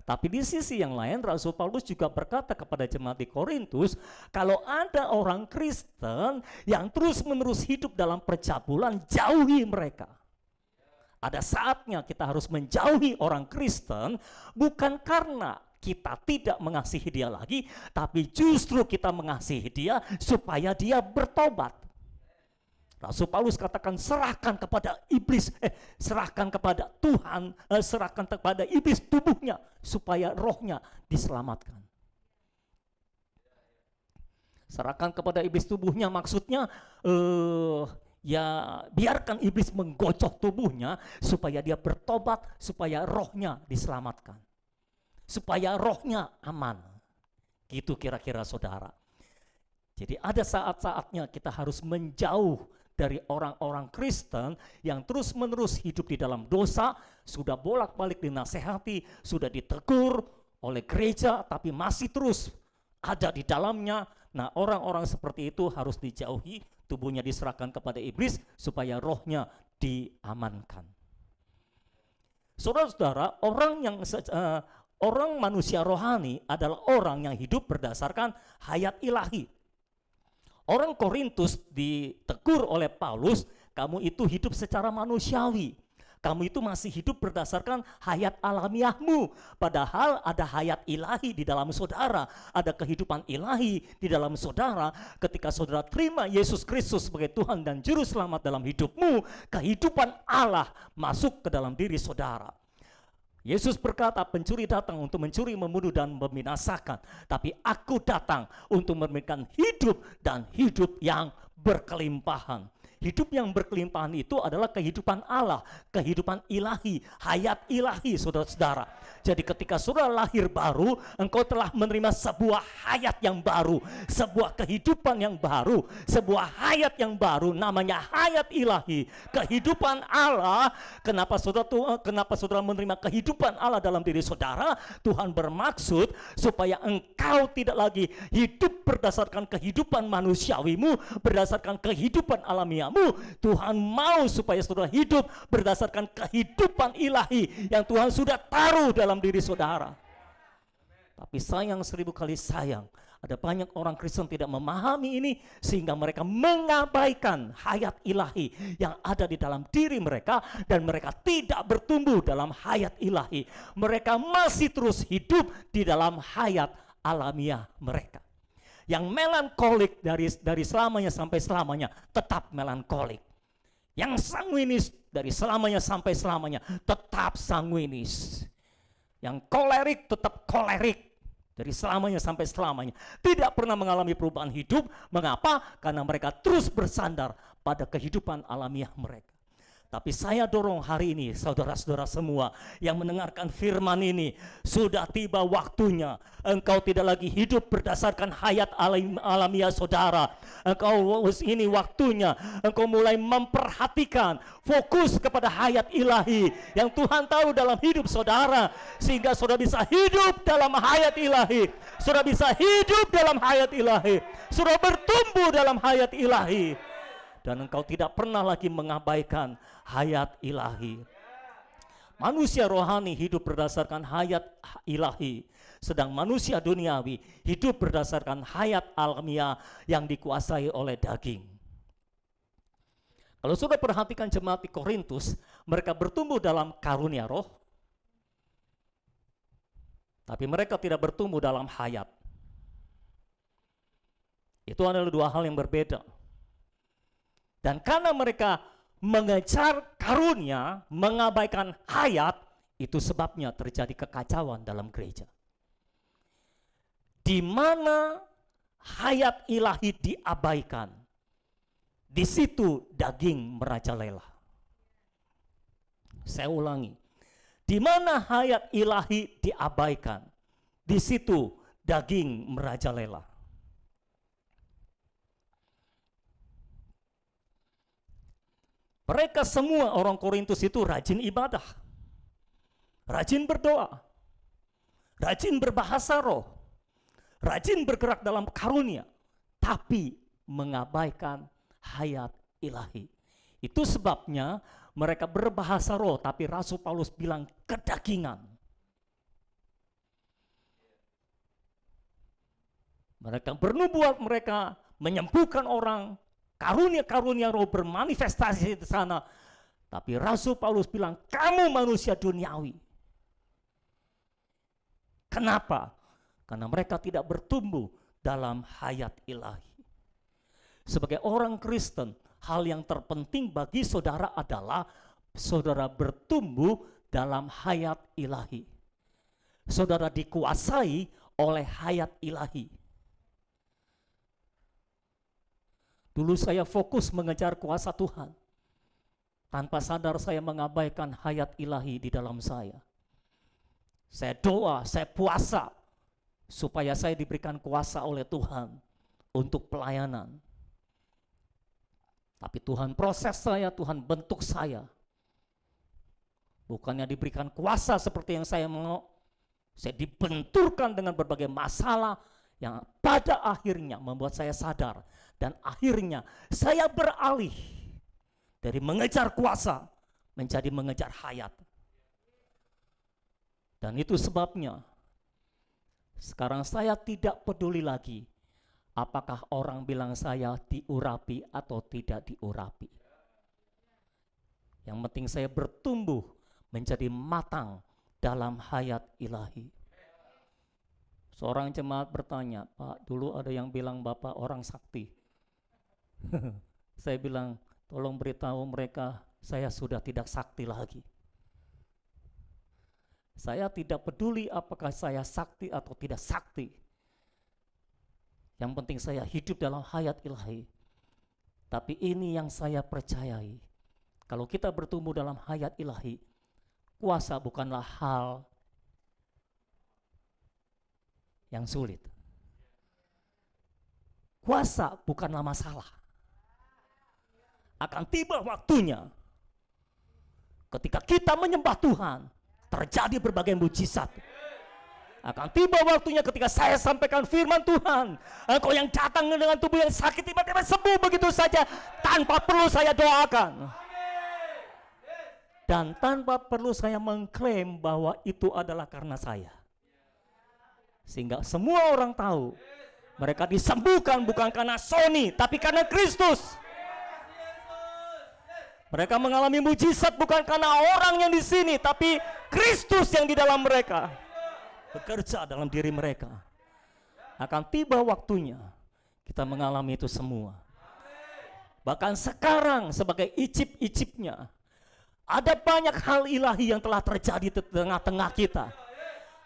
Tapi di sisi yang lain, Rasul Paulus juga berkata kepada jemaat di Korintus, kalau ada orang Kristen yang terus-menerus hidup dalam percabulan, jauhi mereka. Ada saatnya kita harus menjauhi orang Kristen, bukan karena kita tidak mengasihi dia lagi, tapi justru kita mengasihi dia supaya dia bertobat. Rasul Paulus katakan serahkan kepada iblis, serahkan kepada Tuhan, serahkan kepada iblis tubuhnya supaya rohnya diselamatkan. Serahkan kepada iblis tubuhnya maksudnya ya biarkan iblis menggocok tubuhnya supaya dia bertobat, supaya rohnya diselamatkan. Supaya rohnya aman. Gitu kira-kira saudara. Jadi ada saat-saatnya kita harus menjauh dari orang-orang Kristen yang terus-menerus hidup di dalam dosa, sudah bolak-balik dinasehati, sudah ditegur oleh gereja, tapi masih terus ada di dalamnya. Nah, orang-orang seperti itu harus dijauhi, tubuhnya diserahkan kepada iblis supaya rohnya diamankan. Saudara-saudara, orang manusia rohani adalah orang yang hidup berdasarkan hayat ilahi. Orang Korintus ditegur oleh Paulus, kamu itu hidup secara manusiawi. Kamu itu masih hidup berdasarkan hayat alamiahmu. Padahal ada hayat ilahi di dalam saudara. Ada kehidupan ilahi di dalam saudara. Ketika saudara terima Yesus Kristus sebagai Tuhan dan Juru Selamat dalam hidupmu, kehidupan Allah masuk ke dalam diri saudara. Yesus berkata, pencuri datang untuk mencuri, membunuh, dan membinasakan. Tapi aku datang untuk memberikan hidup dan hidup yang berkelimpahan. Hidup yang berkelimpahan itu adalah kehidupan Allah, kehidupan ilahi, hayat ilahi, saudara-saudara. Jadi ketika saudara lahir baru, engkau telah menerima sebuah hayat yang baru, sebuah kehidupan yang baru, sebuah hayat yang baru, namanya hayat ilahi, kehidupan Allah. Kenapa saudara menerima kehidupan Allah dalam diri saudara? Tuhan bermaksud supaya engkau tidak lagi hidup berdasarkan kehidupan manusiawimu, berdasarkan kehidupan alamiah. Tuhan mau supaya saudara hidup berdasarkan kehidupan ilahi yang Tuhan sudah taruh dalam diri saudara. Tapi sayang, 1000 kali sayang, ada banyak orang Kristen tidak memahami ini, sehingga mereka mengabaikan hayat ilahi yang ada di dalam diri mereka, dan mereka tidak bertumbuh dalam hayat ilahi. Mereka masih terus hidup di dalam hayat alamiah mereka. Yang melankolik dari selamanya sampai selamanya tetap melankolik. Yang sanguinis dari selamanya sampai selamanya tetap sanguinis. Yang kolerik tetap kolerik dari selamanya sampai selamanya. Tidak pernah mengalami perubahan hidup. Mengapa? Karena mereka terus bersandar pada kehidupan alamiah mereka. Tapi saya dorong hari ini, saudara-saudara semua yang mendengarkan firman ini, sudah tiba waktunya. Engkau tidak lagi hidup berdasarkan hayat alamiah saudara. Ini waktunya engkau mulai memperhatikan, fokus kepada hayat ilahi yang Tuhan tahu dalam hidup saudara, sehingga saudara bisa hidup dalam hayat ilahi. Saudara bisa hidup dalam hayat ilahi. Saudara bertumbuh dalam hayat ilahi. Dan engkau tidak pernah lagi mengabaikan hayat ilahi. Manusia rohani hidup berdasarkan hayat ilahi, sedang manusia duniawi hidup berdasarkan hayat alamiah yang dikuasai oleh daging. Kalau sudah perhatikan jemaat di Korintus, mereka bertumbuh dalam karunia roh, tapi mereka tidak bertumbuh dalam hayat. Itu adalah dua hal yang berbeda. Dan karena mereka mengejar karunia, mengabaikan hayat, itu sebabnya terjadi kekacauan dalam gereja. Di mana hayat ilahi diabaikan, di situ daging merajalela. Saya ulangi, di mana hayat ilahi diabaikan, di situ daging merajalela. Mereka semua orang Korintus itu rajin ibadah, rajin berdoa, rajin berbahasa roh, rajin bergerak dalam karunia, tapi mengabaikan hayat ilahi. Itu sebabnya mereka berbahasa roh, tapi Rasul Paulus bilang kedagingan. Mereka bernubuat, mereka menyembuhkan orang, karunia-karunia roh bermanifestasi di sana. Tapi Rasul Paulus bilang, kamu manusia duniawi. Kenapa? Karena mereka tidak bertumbuh dalam hayat ilahi. Sebagai orang Kristen, hal yang terpenting bagi saudara adalah saudara bertumbuh dalam hayat ilahi. Saudara dikuasai oleh hayat ilahi. Dulu saya fokus mengejar kuasa Tuhan. Tanpa sadar saya mengabaikan hayat ilahi di dalam saya. Saya doa, saya puasa, supaya saya diberikan kuasa oleh Tuhan untuk pelayanan. Tapi Tuhan proses saya, Tuhan bentuk saya. Bukannya diberikan kuasa seperti yang saya mau. Saya dibenturkan dengan berbagai masalah yang pada akhirnya membuat saya sadar. Dan akhirnya saya beralih dari mengejar kuasa menjadi mengejar hayat. Dan itu sebabnya sekarang saya tidak peduli lagi apakah orang bilang saya diurapi atau tidak diurapi. Yang penting saya bertumbuh menjadi matang dalam hayat ilahi. Seorang jemaat bertanya, Pak, dulu ada yang bilang Bapak orang sakti. Saya bilang, tolong beritahu mereka saya sudah tidak sakti lagi. Saya tidak peduli apakah saya sakti atau tidak sakti. Yang penting saya hidup dalam hayat ilahi. Tapi ini yang saya percayai. Kalau kita bertumbuh dalam hayat ilahi, kuasa bukanlah hal yang sulit. Kuasa bukanlah masalah. Akan tiba waktunya ketika kita menyembah Tuhan, terjadi berbagai mujizat. Akan tiba waktunya ketika saya sampaikan firman Tuhan, engkau yang datang dengan tubuh yang sakit tiba-tiba sembuh begitu saja tanpa perlu saya doakan. Dan tanpa perlu saya mengklaim bahwa itu adalah karena saya. Sehingga semua orang tahu mereka disembuhkan bukan karena Sony, tapi karena Kristus. Mereka mengalami mujizat bukan karena orang yang di sini, tapi Kristus yang di dalam mereka bekerja dalam diri mereka. Akan tiba waktunya kita mengalami itu semua. Bahkan sekarang sebagai icip-icipnya, ada banyak hal ilahi yang telah terjadi di tengah-tengah kita.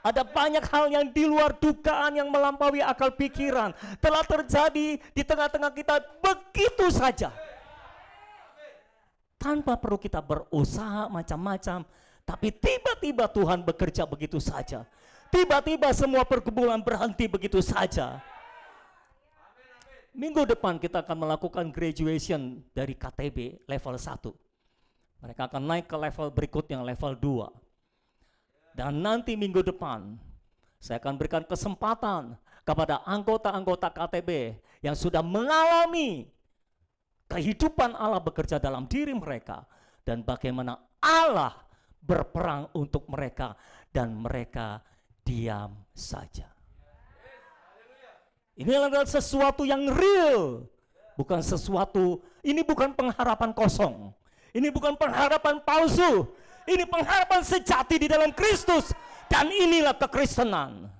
Ada banyak hal yang di luar dugaan yang melampaui akal pikiran telah terjadi di tengah-tengah kita begitu saja. Tanpa perlu kita berusaha macam-macam, tapi tiba-tiba Tuhan bekerja begitu saja. Tiba-tiba semua pergumulan berhenti begitu saja. Minggu depan kita akan melakukan graduation dari KTB level 1. Mereka akan naik ke level berikutnya, level 2. Dan nanti minggu depan, saya akan berikan kesempatan kepada anggota-anggota KTB yang sudah mengalami kehidupan Allah bekerja dalam diri mereka. Dan bagaimana Allah berperang untuk mereka dan mereka diam saja. Ini adalah sesuatu yang real. Bukan sesuatu, ini bukan pengharapan kosong. Ini bukan pengharapan palsu. Ini pengharapan sejati di dalam Kristus. Dan inilah kekristenan.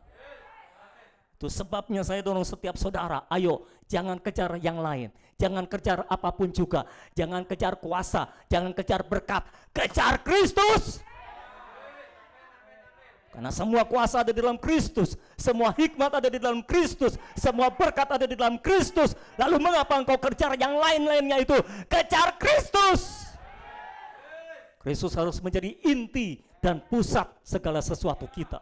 Itu sebabnya saya dorong setiap saudara, ayo jangan kejar yang lain. Jangan kejar apapun juga. Jangan kejar kuasa, jangan kejar berkat. Kejar Kristus. Karena semua kuasa ada di dalam Kristus. Semua hikmat ada di dalam Kristus. Semua berkat ada di dalam Kristus. Lalu mengapa engkau kejar yang lain-lainnya itu? Kejar Kristus. Kristus harus menjadi inti dan pusat segala sesuatu kita.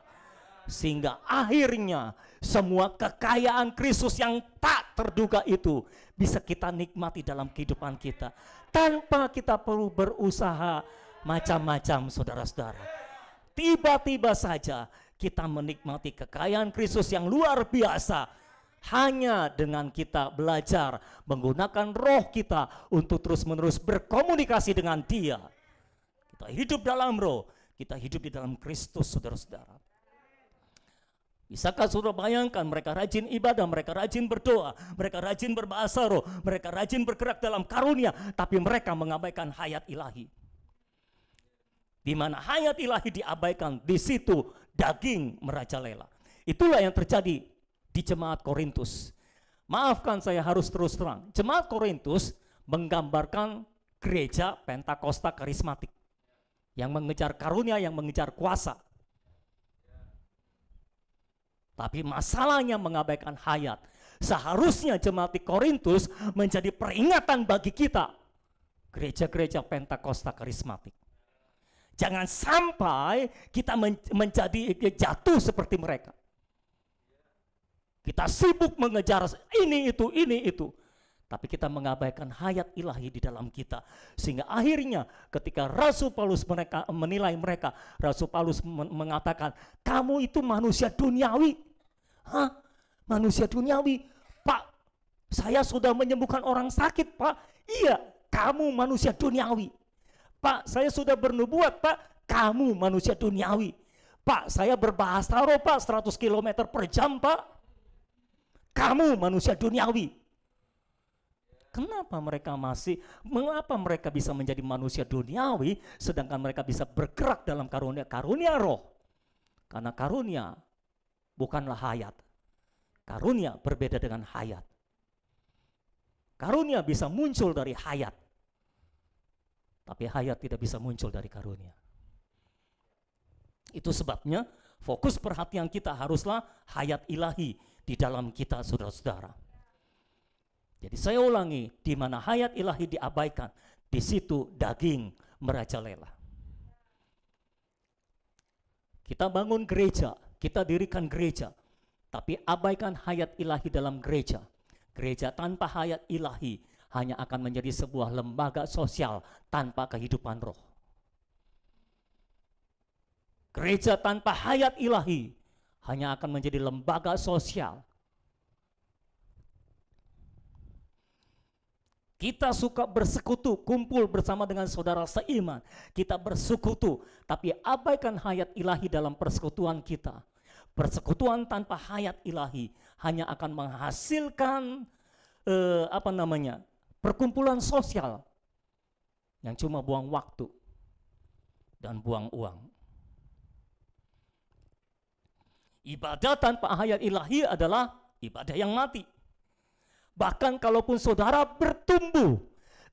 Sehingga akhirnya semua kekayaan Kristus yang tak terduga itu bisa kita nikmati dalam kehidupan kita. Tanpa kita perlu berusaha macam-macam, saudara-saudara. Tiba-tiba saja kita menikmati kekayaan Kristus yang luar biasa. Hanya dengan kita belajar menggunakan roh kita untuk terus-menerus berkomunikasi dengan Dia. Kita hidup dalam roh, kita hidup di dalam Kristus, saudara-saudara. Bisakah saudara bayangkan mereka rajin ibadah, mereka rajin berdoa, mereka rajin berbahasa roh, mereka rajin bergerak dalam karunia, tapi mereka mengabaikan hayat ilahi. Di mana hayat ilahi diabaikan, di situ daging merajalela. Itulah yang terjadi di jemaat Korintus. Maafkan saya harus terus terang, jemaat Korintus menggambarkan gereja Pentakosta karismatik yang mengejar karunia, yang mengejar kuasa. Tapi masalahnya mengabaikan hayat. Seharusnya jemaat di Korintus menjadi peringatan bagi kita, gereja-gereja Pentakosta karismatik. Jangan sampai kita menjadi jatuh seperti mereka. Kita sibuk mengejar ini itu. Tapi kita mengabaikan hayat ilahi di dalam kita. Sehingga akhirnya ketika Rasul Paulus menilai mereka, Rasul Paulus mengatakan, kamu itu manusia duniawi. Hah? Manusia duniawi? Pak, saya sudah menyembuhkan orang sakit, Pak. Iya, kamu manusia duniawi. Pak, saya sudah bernubuat, Pak. Kamu manusia duniawi. Pak, saya berbahasa roh, Pak, 100 km per jam, Pak. Kamu manusia duniawi. Mengapa mereka bisa menjadi manusia duniawi, sedangkan mereka bisa bergerak dalam karunia roh? Karena karunia bukanlah hayat. Karunia berbeda dengan hayat. Karunia bisa muncul dari hayat, tapi hayat tidak bisa muncul dari karunia. Itu sebabnya fokus perhatian kita haruslah hayat ilahi di dalam kita, saudara-saudara. Jadi saya ulangi, di mana hayat ilahi diabaikan, di situ daging merajalela. Kita bangun gereja, kita dirikan gereja, tapi abaikan hayat ilahi dalam gereja. Gereja tanpa hayat ilahi hanya akan menjadi sebuah lembaga sosial tanpa kehidupan roh. Gereja tanpa hayat ilahi hanya akan menjadi lembaga sosial. Kita suka bersekutu, kumpul bersama dengan saudara seiman. Kita bersekutu, tapi abaikan hayat ilahi dalam persekutuan kita. Persekutuan tanpa hayat ilahi hanya akan menghasilkan perkumpulan sosial yang cuma buang waktu dan buang uang. Ibadah tanpa hayat ilahi adalah ibadah yang mati. Bahkan kalaupun saudara bertumbuh,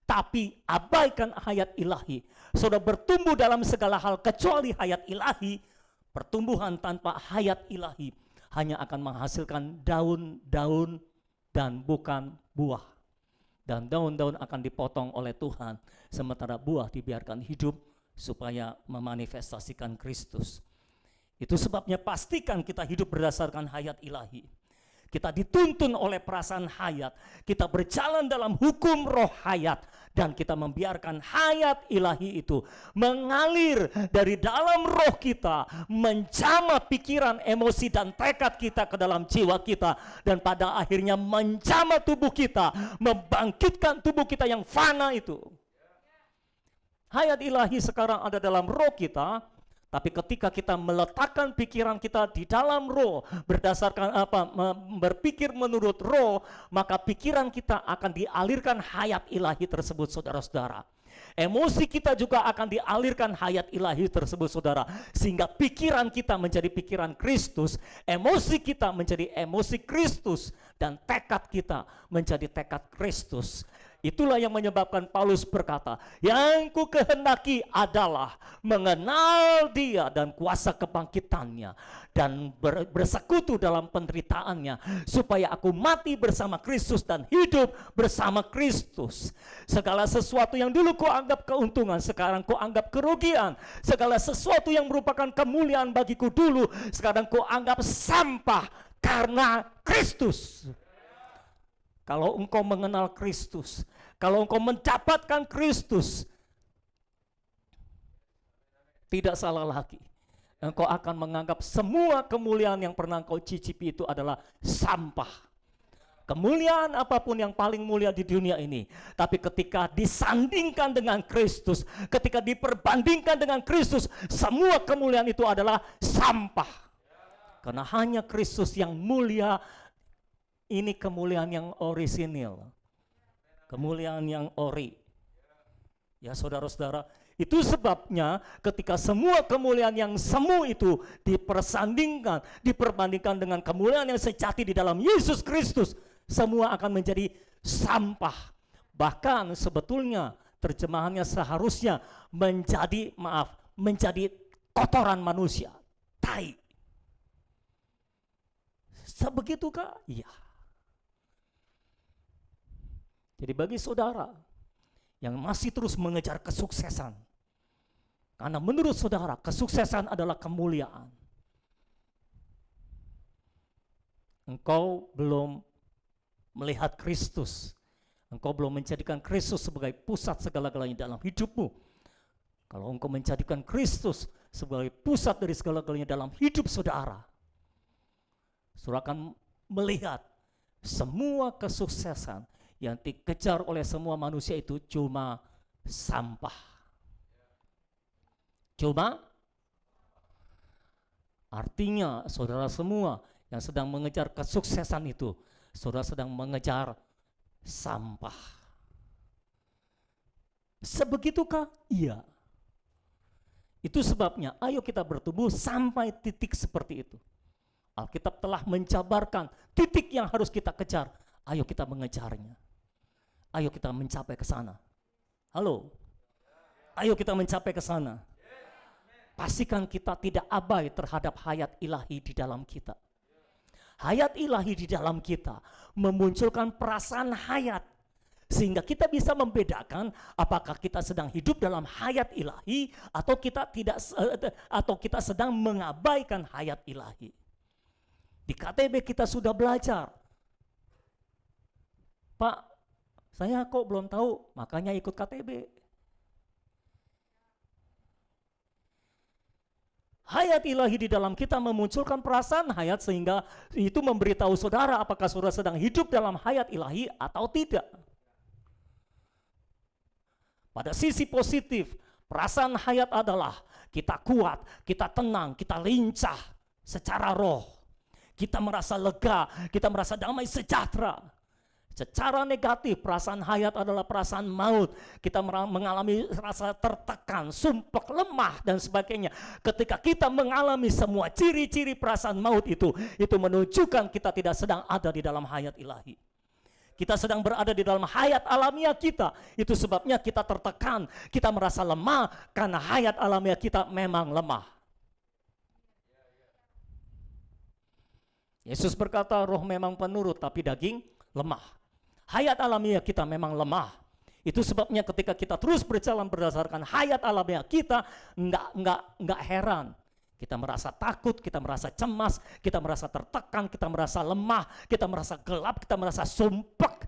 tapi abaikan hayat ilahi, saudara bertumbuh dalam segala hal kecuali hayat ilahi, pertumbuhan tanpa hayat ilahi hanya akan menghasilkan daun-daun dan bukan buah. Dan daun-daun akan dipotong oleh Tuhan, sementara buah dibiarkan hidup supaya memanifestasikan Kristus. Itu sebabnya pastikan kita hidup berdasarkan hayat ilahi. Kita dituntun oleh perasaan hayat, kita berjalan dalam hukum roh hayat, dan kita membiarkan hayat ilahi itu mengalir dari dalam roh kita, menjamah pikiran, emosi, dan tekad kita ke dalam jiwa kita, dan pada akhirnya menjamah tubuh kita, membangkitkan tubuh kita yang fana itu. Hayat ilahi sekarang ada dalam roh kita. Tapi ketika kita meletakkan pikiran kita di dalam roh, berdasarkan berpikir menurut roh, maka pikiran kita akan dialirkan hayat ilahi tersebut, saudara-saudara. Emosi kita juga akan dialirkan hayat ilahi tersebut, saudara. Sehingga pikiran kita menjadi pikiran Kristus, emosi kita menjadi emosi Kristus, dan tekad kita menjadi tekad Kristus. Itulah yang menyebabkan Paulus berkata, yang ku kehendaki adalah mengenal dia dan kuasa kebangkitannya, dan bersekutu dalam penderitaannya, supaya aku mati bersama Kristus dan hidup bersama Kristus. Segala sesuatu yang dulu ku anggap keuntungan, sekarang ku anggap kerugian. Segala sesuatu yang merupakan kemuliaan bagiku dulu, sekarang ku anggap sampah karena Kristus. Kalau engkau mengenal Kristus, kalau engkau mendapatkan Kristus, tidak salah lagi. Engkau akan menganggap semua kemuliaan yang pernah engkau cicipi itu adalah sampah. Kemuliaan apapun yang paling mulia di dunia ini, tapi ketika disandingkan dengan Kristus, ketika diperbandingkan dengan Kristus, semua kemuliaan itu adalah sampah. Karena hanya Kristus yang mulia. Ini kemuliaan yang orisinil, kemuliaan yang ori. Ya saudara-saudara, itu sebabnya ketika semua kemuliaan yang semu itu diperbandingkan dengan kemuliaan yang sejati di dalam Yesus Kristus, semua akan menjadi sampah. Bahkan sebetulnya terjemahannya seharusnya menjadi kotoran manusia, tai. Sebegitukah? Iya. Jadi bagi saudara yang masih terus mengejar kesuksesan, karena menurut saudara kesuksesan adalah kemuliaan, engkau belum melihat Kristus, engkau belum menjadikan Kristus sebagai pusat segala-galanya dalam hidupmu, kalau engkau menjadikan Kristus sebagai pusat dari segala-galanya dalam hidup saudara, saudara akan melihat semua kesuksesan yang dikejar oleh semua manusia itu cuma sampah. Cuma artinya saudara semua yang sedang mengejar kesuksesan itu, saudara sedang mengejar sampah. Sebegitukah? Iya. Itu sebabnya ayo kita bertumbuh sampai titik seperti itu. Alkitab telah menjabarkan titik yang harus kita kejar. Ayo kita mengejarnya. Ayo kita mencapai ke sana. Halo. Ayo kita mencapai ke sana. Pastikan kita tidak abai terhadap hayat ilahi di dalam kita. Hayat ilahi di dalam kita memunculkan perasaan hayat, sehingga kita bisa membedakan apakah kita sedang hidup dalam hayat ilahi atau kita sedang mengabaikan hayat ilahi. Di KTB kita sudah belajar. Pak, saya kok belum tahu, makanya ikut KTB. Hayat ilahi di dalam kita memunculkan perasaan hayat, sehingga itu memberitahu saudara apakah saudara sedang hidup dalam hayat ilahi atau tidak. Pada sisi positif, perasaan hayat adalah kita kuat, kita tenang, kita lincah secara roh. Kita merasa lega, kita merasa damai sejahtera. Secara negatif, perasaan hayat adalah perasaan maut. Kita mengalami rasa tertekan, sumpek, lemah, dan sebagainya. Ketika kita mengalami semua ciri-ciri perasaan maut itu menunjukkan kita tidak sedang ada di dalam hayat ilahi. Kita sedang berada di dalam hayat alamiah kita. Itu sebabnya kita tertekan, kita merasa lemah, karena hayat alamiah kita memang lemah. Yesus berkata, roh memang penurut, tapi daging lemah. Hayat alamiah kita memang lemah. Itu sebabnya ketika kita terus berjalan berdasarkan hayat alamiah kita, enggak heran. Kita merasa takut, kita merasa cemas, kita merasa tertekan, kita merasa lemah, kita merasa gelap, kita merasa sumpek.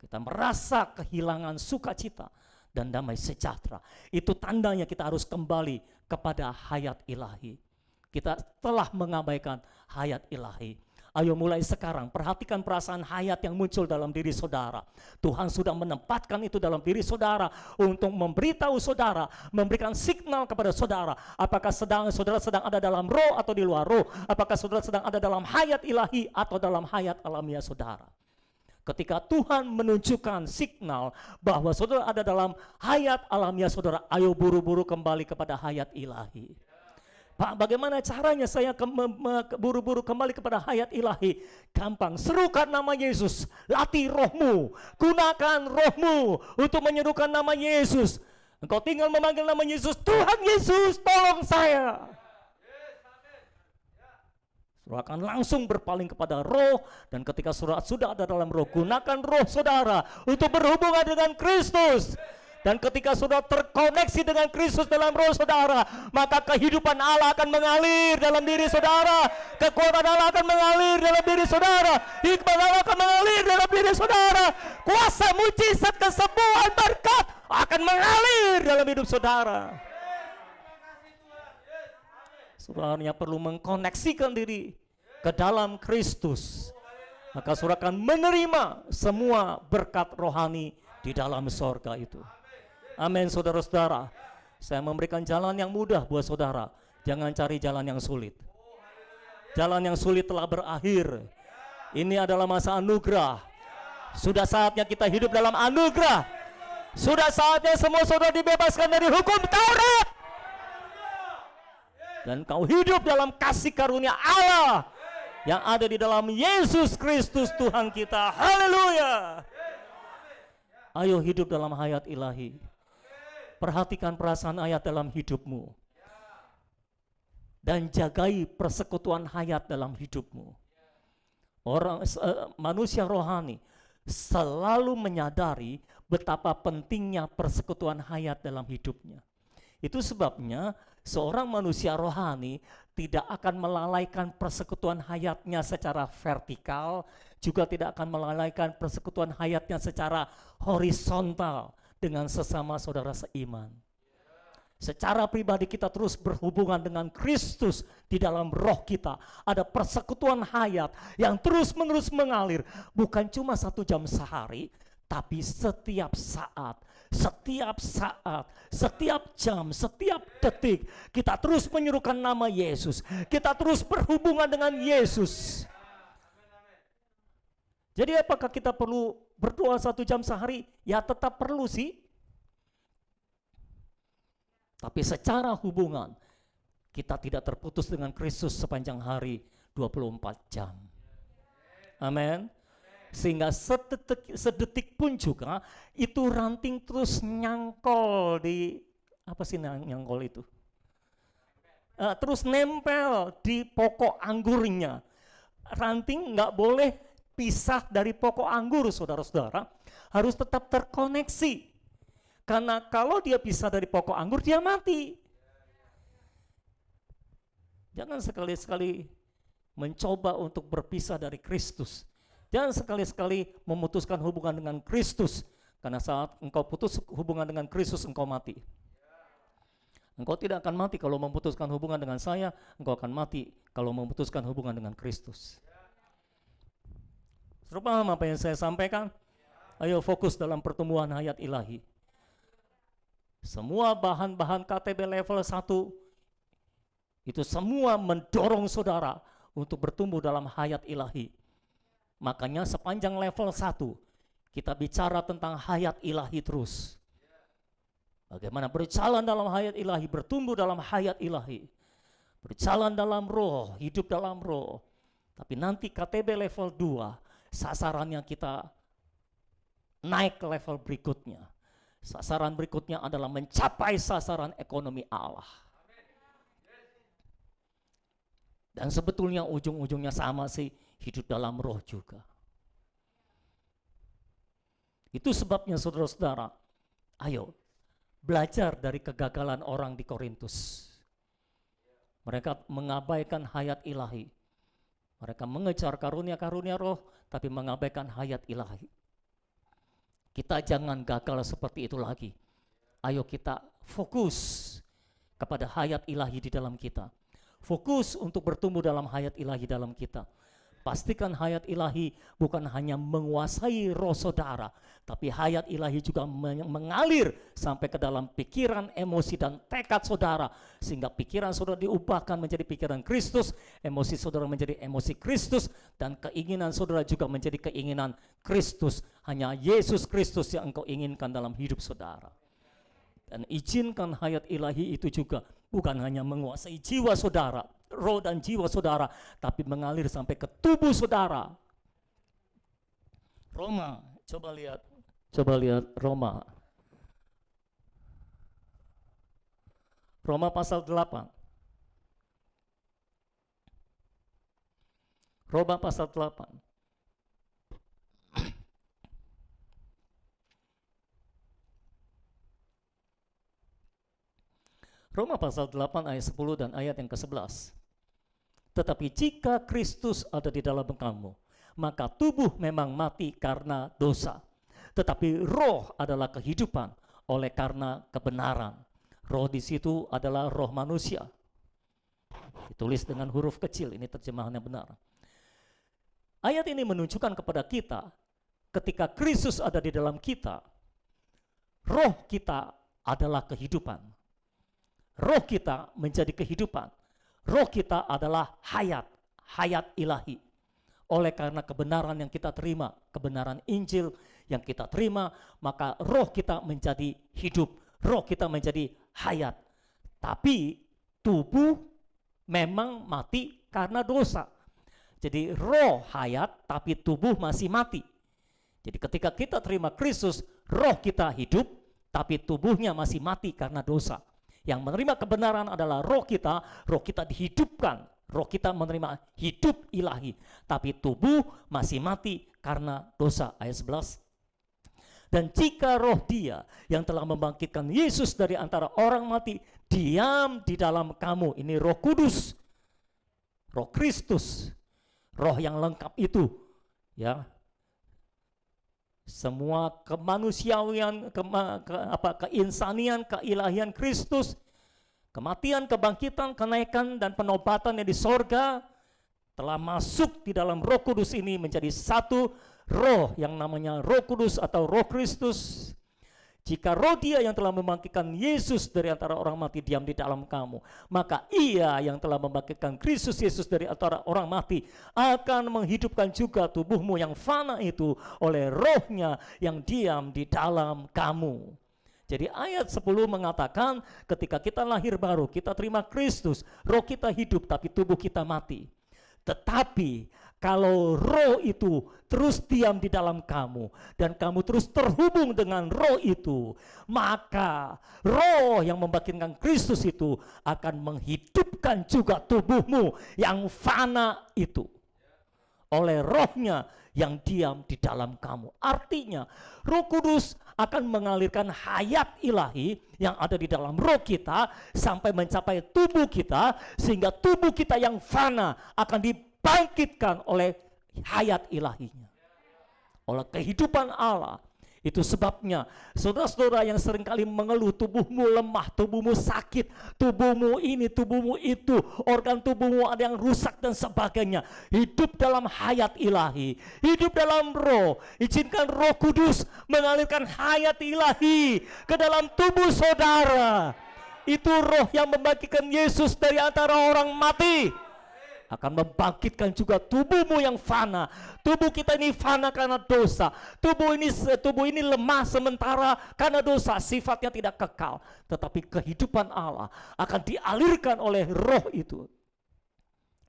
Kita merasa kehilangan sukacita dan damai sejahtera. Itu tandanya kita harus kembali kepada hayat ilahi. Kita telah mengabaikan hayat ilahi. Ayo mulai sekarang perhatikan perasaan hayat yang muncul dalam diri saudara. Tuhan sudah menempatkan itu dalam diri saudara untuk memberitahu saudara, memberikan signal kepada saudara. Apakah saudara sedang ada dalam roh atau di luar roh? Apakah saudara sedang ada dalam hayat ilahi atau dalam hayat alamiah saudara? Ketika Tuhan menunjukkan signal bahwa saudara ada dalam hayat alamiah saudara, ayo buru-buru kembali kepada hayat ilahi. Pak, bagaimana caranya saya buru-buru kembali kepada hayat ilahi? Gampang, serukan nama Yesus, latih rohmu, gunakan rohmu untuk menyerukan nama Yesus. Engkau tinggal memanggil nama Yesus, Tuhan Yesus tolong saya. Saudara akan langsung berpaling kepada roh, dan ketika saudara sudah ada dalam roh, gunakan roh saudara untuk berhubungan dengan Kristus. Dan ketika saudara terkoneksi dengan Kristus dalam roh saudara, maka kehidupan Allah akan mengalir dalam diri saudara. Kekuatan Allah akan mengalir dalam diri saudara. Hikmat Allah akan mengalir dalam diri saudara. Kuasa mujizat kesembuhan berkat akan mengalir dalam hidup saudara. Saudara hanya perlu mengkoneksikan diri ke dalam Kristus, maka saudara akan menerima semua berkat rohani di dalam sorga itu. Amin, saudara-saudara. Saya memberikan jalan yang mudah buat saudara. Jangan cari jalan yang sulit. Jalan yang sulit telah berakhir. Ini adalah masa anugerah. Sudah saatnya kita hidup dalam anugerah. Sudah saatnya semua saudara dibebaskan dari hukum Taurat. Dan kau hidup dalam kasih karunia Allah yang ada di dalam Yesus Kristus Tuhan kita. Haleluya. Ayo hidup dalam hayat ilahi. Perhatikan perasaan hayat dalam hidupmu. Dan jagai persekutuan hayat dalam hidupmu. Manusia rohani selalu menyadari betapa pentingnya persekutuan hayat dalam hidupnya. Itu sebabnya seorang manusia rohani tidak akan melalaikan persekutuan hayatnya secara vertikal, juga tidak akan melalaikan persekutuan hayatnya secara horizontal dengan sesama saudara seiman. Secara pribadi kita terus berhubungan dengan Kristus di dalam roh kita. Ada persekutuan hayat yang terus-menerus mengalir. Bukan cuma 1 jam sehari, tapi setiap saat, setiap jam, setiap detik. Kita terus menyerukan nama Yesus. Kita terus berhubungan dengan Yesus. Jadi apakah kita perlu berdoa 1 jam sehari? Ya tetap perlu sih. Tapi secara hubungan, kita tidak terputus dengan Kristus sepanjang hari 24 jam. Amin. Sehingga sedetik pun juga itu ranting terus nyangkol di, apa sih nyangkol itu? Terus nempel di pokok anggurnya. Ranting nggak boleh pisah dari pokok anggur, saudara-saudara. Harus tetap terkoneksi. Karena kalau dia pisah dari pokok anggur, dia mati. Jangan sekali-sekali mencoba untuk berpisah dari Kristus. Jangan sekali-sekali memutuskan hubungan dengan Kristus. Karena saat engkau putus hubungan dengan Kristus, engkau mati. Engkau tidak akan mati kalau memutuskan hubungan dengan saya. Engkau akan mati kalau memutuskan hubungan dengan Kristus. Sudah paham apa yang saya sampaikan? Ayo fokus dalam pertumbuhan hayat ilahi. Semua bahan-bahan KTB level 1 itu semua mendorong saudara untuk bertumbuh dalam hayat ilahi. Makanya sepanjang level 1 kita bicara tentang hayat ilahi terus. Bagaimana berjalan dalam hayat ilahi, bertumbuh dalam hayat ilahi. Berjalan dalam roh, hidup dalam roh. Tapi nanti KTB level 2 sasarannya kita naik ke level berikutnya. Sasaran berikutnya adalah mencapai sasaran ekonomi Allah. Dan sebetulnya ujung-ujungnya sama sih, hidup dalam roh juga. Itu sebabnya saudara-saudara, ayo belajar dari kegagalan orang di Korintus. Mereka mengabaikan hayat ilahi. Mereka mengejar karunia-karunia roh, tapi mengabaikan hayat ilahi. Kita jangan gagal seperti itu lagi. Ayo kita fokus kepada hayat ilahi di dalam kita. Fokus untuk bertumbuh dalam hayat ilahi dalam kita. Pastikan hayat ilahi bukan hanya menguasai roh saudara, tapi hayat ilahi juga mengalir sampai ke dalam pikiran, emosi, dan tekad saudara. Sehingga pikiran saudara diubahkan menjadi pikiran Kristus, emosi saudara menjadi emosi Kristus, dan keinginan saudara juga menjadi keinginan Kristus. Hanya Yesus Kristus yang engkau inginkan dalam hidup saudara. Dan izinkan hayat ilahi itu juga bukan hanya menguasai jiwa saudara, roh dan jiwa saudara, tapi mengalir sampai ke tubuh saudara. Roma, coba lihat Roma. Roma pasal 8. Roma pasal 8. Roma pasal 8 ayat 10 dan ayat yang ke-11. Tetapi jika Kristus ada di dalam kamu, maka tubuh memang mati karena dosa. Tetapi roh adalah kehidupan oleh karena kebenaran. Roh di situ adalah roh manusia. Ditulis dengan huruf kecil, ini terjemahannya benar. Ayat ini menunjukkan kepada kita, ketika Kristus ada di dalam kita, roh kita adalah kehidupan. Roh kita menjadi kehidupan. Roh kita adalah hayat ilahi. Oleh karena kebenaran yang kita terima, kebenaran Injil yang kita terima, maka roh kita menjadi hidup. Roh kita menjadi hayat. Tapi tubuh memang mati karena dosa. Jadi roh hayat tapi tubuh masih mati. Jadi ketika kita terima Kristus, roh kita hidup tapi tubuhnya masih mati karena dosa. Yang menerima kebenaran adalah roh kita dihidupkan. Roh kita menerima hidup ilahi, tapi tubuh masih mati karena dosa. Ayat 11. Dan jika roh Dia yang telah membangkitkan Yesus dari antara orang mati diam di dalam kamu, ini Roh Kudus, Roh Kristus, roh yang lengkap itu, ya. Semua kemanusiaan, keinsanian, keilahian Kristus, kematian, kebangkitan, kenaikan, dan penobatan yang di sorga telah masuk di dalam Roh Kudus ini menjadi satu roh yang namanya Roh Kudus atau Roh Kristus. Jika roh Dia yang telah membangkitkan Yesus dari antara orang mati diam di dalam kamu, maka Ia yang telah membangkitkan Kristus Yesus dari antara orang mati akan menghidupkan juga tubuhmu yang fana itu oleh rohnya yang diam di dalam kamu. Jadi ayat 10 mengatakan ketika kita lahir baru, kita terima Kristus, roh kita hidup tapi tubuh kita mati. Tetapi kalau roh itu terus diam di dalam kamu dan kamu terus terhubung dengan roh itu, maka roh yang membangkitkan Kristus itu akan menghidupkan juga tubuhmu yang fana itu oleh rohnya yang diam di dalam kamu. Artinya Roh Kudus akan mengalirkan hayat ilahi yang ada di dalam roh kita sampai mencapai tubuh kita, sehingga tubuh kita yang fana akan dibangkitkan oleh hayat ilahinya, oleh kehidupan Allah. Itu sebabnya saudara-saudara yang seringkali mengeluh tubuhmu lemah, tubuhmu sakit, tubuhmu ini, tubuhmu itu, organ tubuhmu ada yang rusak dan sebagainya, hidup dalam hayat ilahi, hidup dalam roh. Izinkan Roh Kudus mengalirkan hayat ilahi ke dalam tubuh saudara. Itu roh yang membangkitkan Yesus dari antara orang mati akan membangkitkan juga tubuhmu yang fana. Tubuh kita ini fana karena dosa. Tubuh ini lemah sementara karena dosa, sifatnya tidak kekal. Tetapi kehidupan Allah akan dialirkan oleh roh itu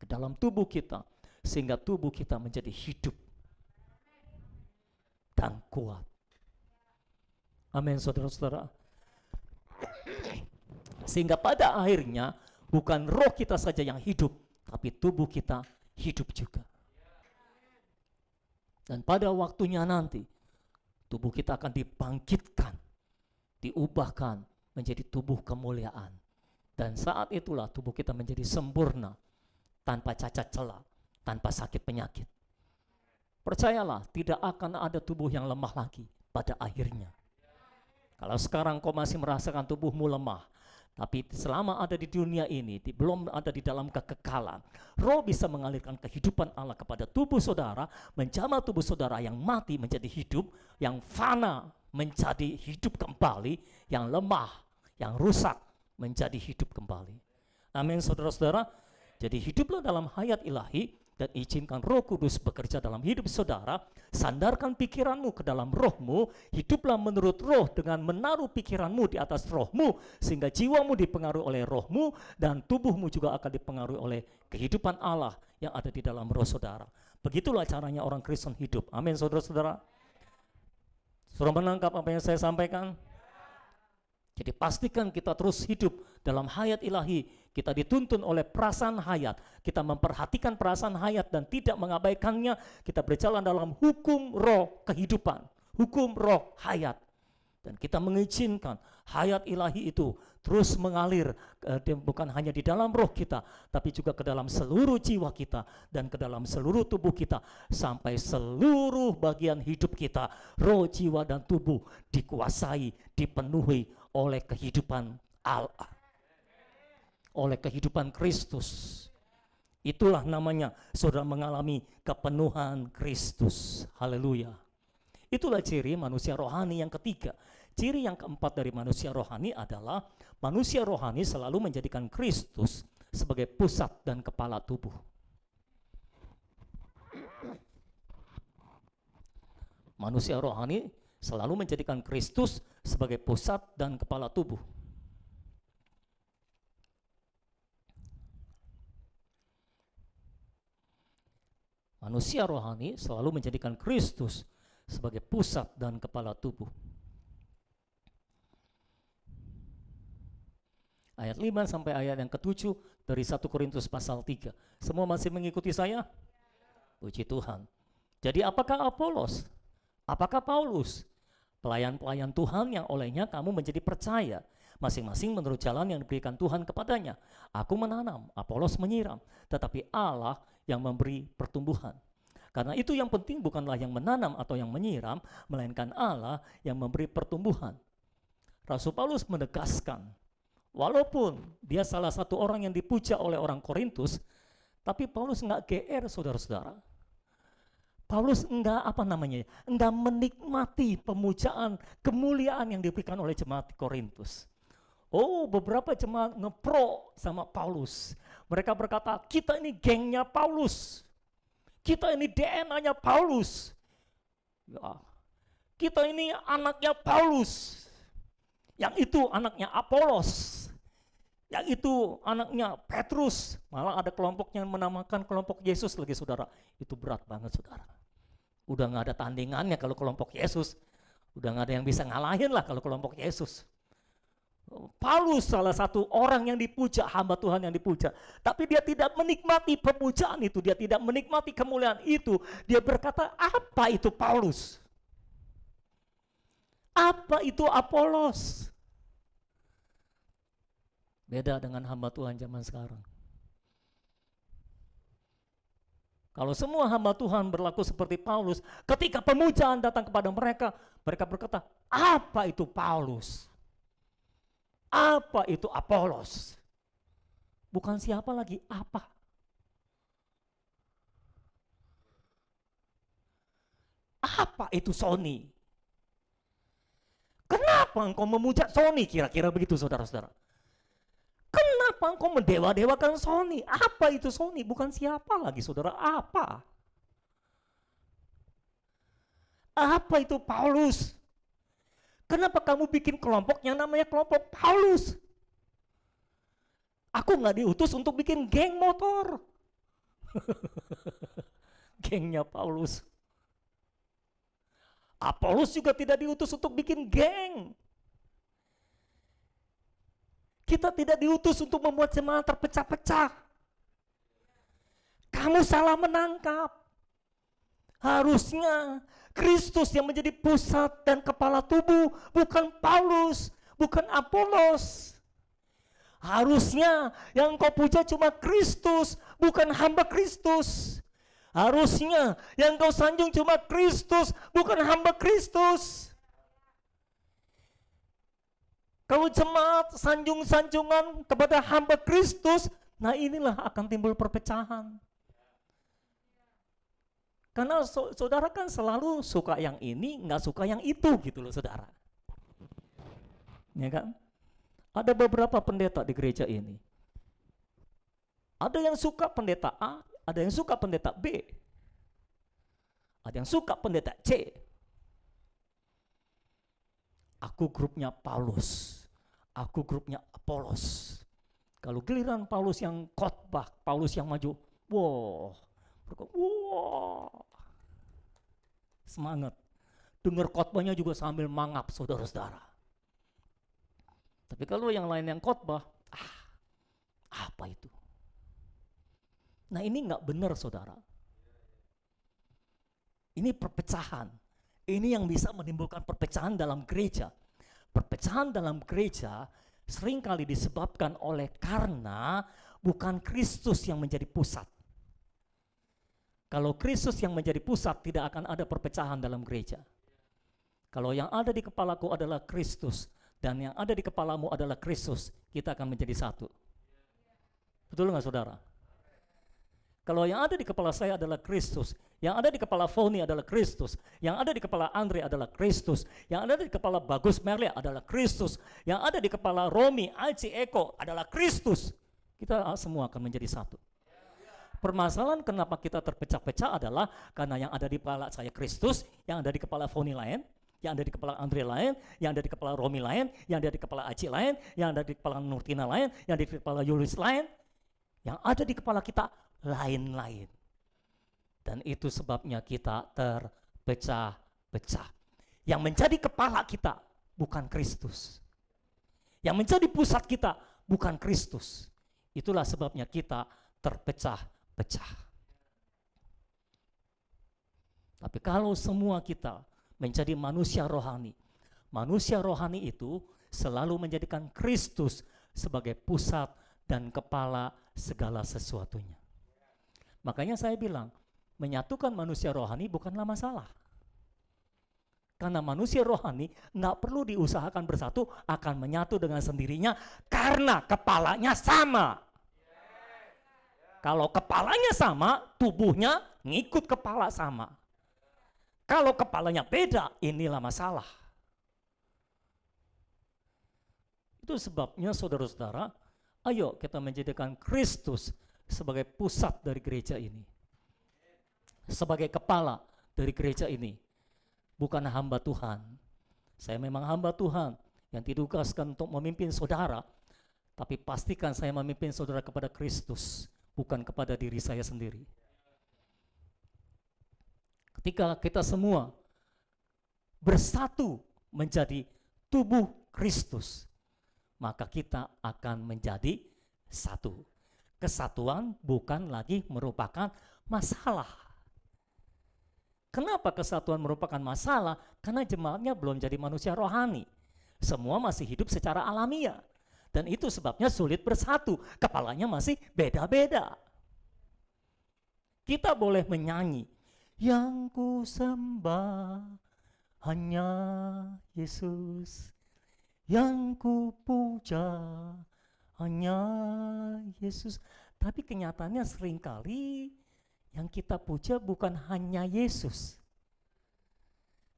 ke dalam tubuh kita, sehingga tubuh kita menjadi hidup dan kuat. Amin, saudara-saudara. Sehingga pada akhirnya bukan roh kita saja yang hidup, tapi tubuh kita hidup juga. Dan pada waktunya nanti, tubuh kita akan dibangkitkan, diubahkan menjadi tubuh kemuliaan. Dan saat itulah tubuh kita menjadi sempurna, tanpa cacat celah, tanpa sakit penyakit. Percayalah, tidak akan ada tubuh yang lemah lagi pada akhirnya. Kalau sekarang kau masih merasakan tubuhmu lemah, tapi selama ada di dunia ini, belum ada di dalam kekekalan, roh bisa mengalirkan kehidupan Allah kepada tubuh saudara, menjamah tubuh saudara yang mati menjadi hidup, yang fana menjadi hidup kembali, yang lemah, yang rusak menjadi hidup kembali. Amin, saudara-saudara. Jadi hiduplah dalam hayat ilahi dan izinkan Roh Kudus bekerja dalam hidup saudara. Sandarkan pikiranmu ke dalam rohmu, hiduplah menurut roh dengan menaruh pikiranmu di atas rohmu, sehingga jiwamu dipengaruhi oleh rohmu dan tubuhmu juga akan dipengaruhi oleh kehidupan Allah yang ada di dalam roh saudara. Begitulah caranya orang Kristen hidup. Amin, saudara-saudara. Sudah menangkap apa yang saya sampaikan? Jadi pastikan kita terus hidup dalam hayat ilahi. Kita dituntun oleh perasaan hayat. Kita memperhatikan perasaan hayat dan tidak mengabaikannya. Kita berjalan dalam hukum roh kehidupan, hukum roh hayat. Dan kita mengizinkan hayat ilahi itu terus mengalir, bukan hanya di dalam roh kita, tapi juga ke dalam seluruh jiwa kita dan ke dalam seluruh tubuh kita, sampai seluruh bagian hidup kita, roh, jiwa, dan tubuh dikuasai, dipenuhi oleh kehidupan Allah, oleh kehidupan Kristus. Itulah namanya saudara mengalami kepenuhan Kristus. Haleluya. Itulah ciri manusia rohani yang ketiga. Ciri yang keempat dari manusia rohani adalah manusia rohani selalu menjadikan Kristus sebagai pusat dan kepala tubuh. Manusia rohani selalu menjadikan Kristus sebagai pusat dan kepala tubuh. Manusia rohani selalu menjadikan Kristus sebagai pusat dan kepala tubuh. Ayat 5 sampai ayat yang ke-7 dari 1 Korintus pasal 3. Semua masih mengikuti saya? Puji Tuhan. Jadi apakah Apolos? Apakah Paulus? Pelayan-pelayan Tuhan yang olehnya kamu menjadi percaya, masing-masing menurut jalan yang diberikan Tuhan kepadanya. Aku menanam, Apolos menyiram, tetapi Allah yang memberi pertumbuhan. Karena itu yang penting bukanlah yang menanam atau yang menyiram, melainkan Allah yang memberi pertumbuhan. Rasul Paulus menegaskan, walaupun dia salah satu orang yang dipuja oleh orang Korintus, tapi Paulus enggak GR, saudara-saudara. Paulus enggak menikmati pemujaan, kemuliaan yang diberikan oleh jemaat di Korintus. Oh, beberapa jemaat ngepro sama Paulus. Mereka berkata, kita ini gengnya Paulus. Kita ini DNA-nya Paulus. Ya, kita ini anaknya Paulus. Yang itu anaknya Apolos. Yang itu anaknya Petrus. Malah ada kelompok yang menamakan kelompok Yesus lagi, saudara. Itu berat banget, saudara. Udah gak ada tandingannya kalau kelompok Yesus. Udah gak ada yang bisa ngalahin lah kalau kelompok Yesus. Paulus salah satu orang yang dipuja, hamba Tuhan yang dipuja. Tapi dia tidak menikmati pemujaan itu. Dia tidak menikmati kemuliaan itu. Dia berkata, apa itu Paulus? Apa itu Apolos? Beda dengan hamba Tuhan zaman sekarang. Kalau semua hamba Tuhan berlaku seperti Paulus, ketika pemujaan datang kepada mereka, mereka berkata, apa itu Paulus? Apa itu Apolos? Bukan siapa lagi, apa? Apa itu Sony? Kenapa engkau memuja Sony? Kira-kira begitu, saudara-saudara. Kenapa engkau mendewa-dewakan Sony? Apa itu Sony? Bukan siapa lagi, saudara. Apa? Apa itu Paulus? Kenapa kamu bikin kelompok yang namanya kelompok Paulus? Aku nggak diutus untuk bikin geng motor. Gengnya Paulus. Apolos juga tidak diutus untuk bikin geng. Kita tidak diutus untuk membuat jemaat terpecah-pecah. Kamu salah menangkap. Harusnya Kristus yang menjadi pusat dan kepala tubuh, bukan Paulus, bukan Apolos. Harusnya yang kau puja cuma Kristus, bukan hamba Kristus. Harusnya yang kau sanjung cuma Kristus, bukan hamba Kristus. Kalau jemaat sanjung-sanjungan kepada hamba Kristus, nah inilah akan timbul perpecahan. Karena saudara kan selalu suka yang ini, nggak suka yang itu gitu loh, saudara. Ya kan? Ada beberapa pendeta di gereja ini. Ada yang suka pendeta A, ada yang suka pendeta B. Ada yang suka pendeta C. Aku grupnya Paulus. Aku grupnya Apolos. Kalau giliran Paulus yang khotbah, Paulus yang maju, wow, semangat. Dengar khotbahnya juga sambil mangap, saudara-saudara. Tapi kalau yang lain yang khotbah, apa itu? Nah ini nggak benar, saudara. Ini perpecahan. Ini yang bisa menimbulkan perpecahan dalam gereja. Perpecahan dalam gereja seringkali disebabkan oleh karena bukan Kristus yang menjadi pusat. Kalau Kristus yang menjadi pusat, tidak akan ada perpecahan dalam gereja. Kalau yang ada di kepalaku adalah Kristus, dan yang ada di kepalamu adalah Kristus, kita akan menjadi satu. Betul nggak, saudara? Kalau yang ada di kepala saya adalah Kristus, yang ada di kepala Foni adalah Kristus, yang ada di kepala Andre adalah Kristus, yang ada di kepala Bagus Merle adalah Kristus, yang ada di kepala Romi, Aci, Eko adalah Kristus. Kita semua akan menjadi satu. Permasalahan kenapa kita terpecah-pecah adalah karena yang ada di kepala saya Kristus, yang ada di kepala Foni lain, yang ada di kepala Andre lain, yang ada di kepala Romi lain, yang ada di kepala Aci lain, yang ada di kepala Nurtina lain, yang ada di kepala Yulis lain, yang ada di kepala kita lain-lain. Dan itu sebabnya kita terpecah-pecah. Yang menjadi kepala kita bukan Kristus. Yang menjadi pusat kita bukan Kristus. Itulah sebabnya kita terpecah-pecah. Tapi kalau semua kita menjadi manusia rohani, Manusia rohani itu selalu menjadikan Kristus sebagai pusat dan kepala segala sesuatunya. Makanya saya bilang, menyatukan manusia rohani bukanlah masalah. Karena manusia rohani nggak perlu diusahakan bersatu, akan menyatu dengan sendirinya karena kepalanya sama. Kalau kepalanya sama, tubuhnya ngikut kepala sama. Kalau kepalanya beda, inilah masalah. Itu sebabnya saudara-saudara, ayo kita menjadikan Kristus sebagai pusat dari gereja ini. Sebagai kepala dari gereja ini. Bukan hamba Tuhan. Saya memang hamba Tuhan yang ditugaskan untuk memimpin saudara, tapi pastikan saya memimpin saudara kepada Kristus, bukan kepada diri saya sendiri. Ketika kita semua bersatu menjadi tubuh Kristus, maka kita akan menjadi satu. Kesatuan bukan lagi merupakan masalah. Kenapa kesatuan merupakan masalah? Karena jemaatnya belum jadi manusia rohani. Semua masih hidup secara alamiah. Dan itu sebabnya sulit bersatu. Kepalanya masih beda-beda. Kita boleh menyanyi, yang ku sembah hanya Yesus, yang ku puja hanya Yesus. Tapi kenyataannya seringkali yang kita puja bukan hanya Yesus,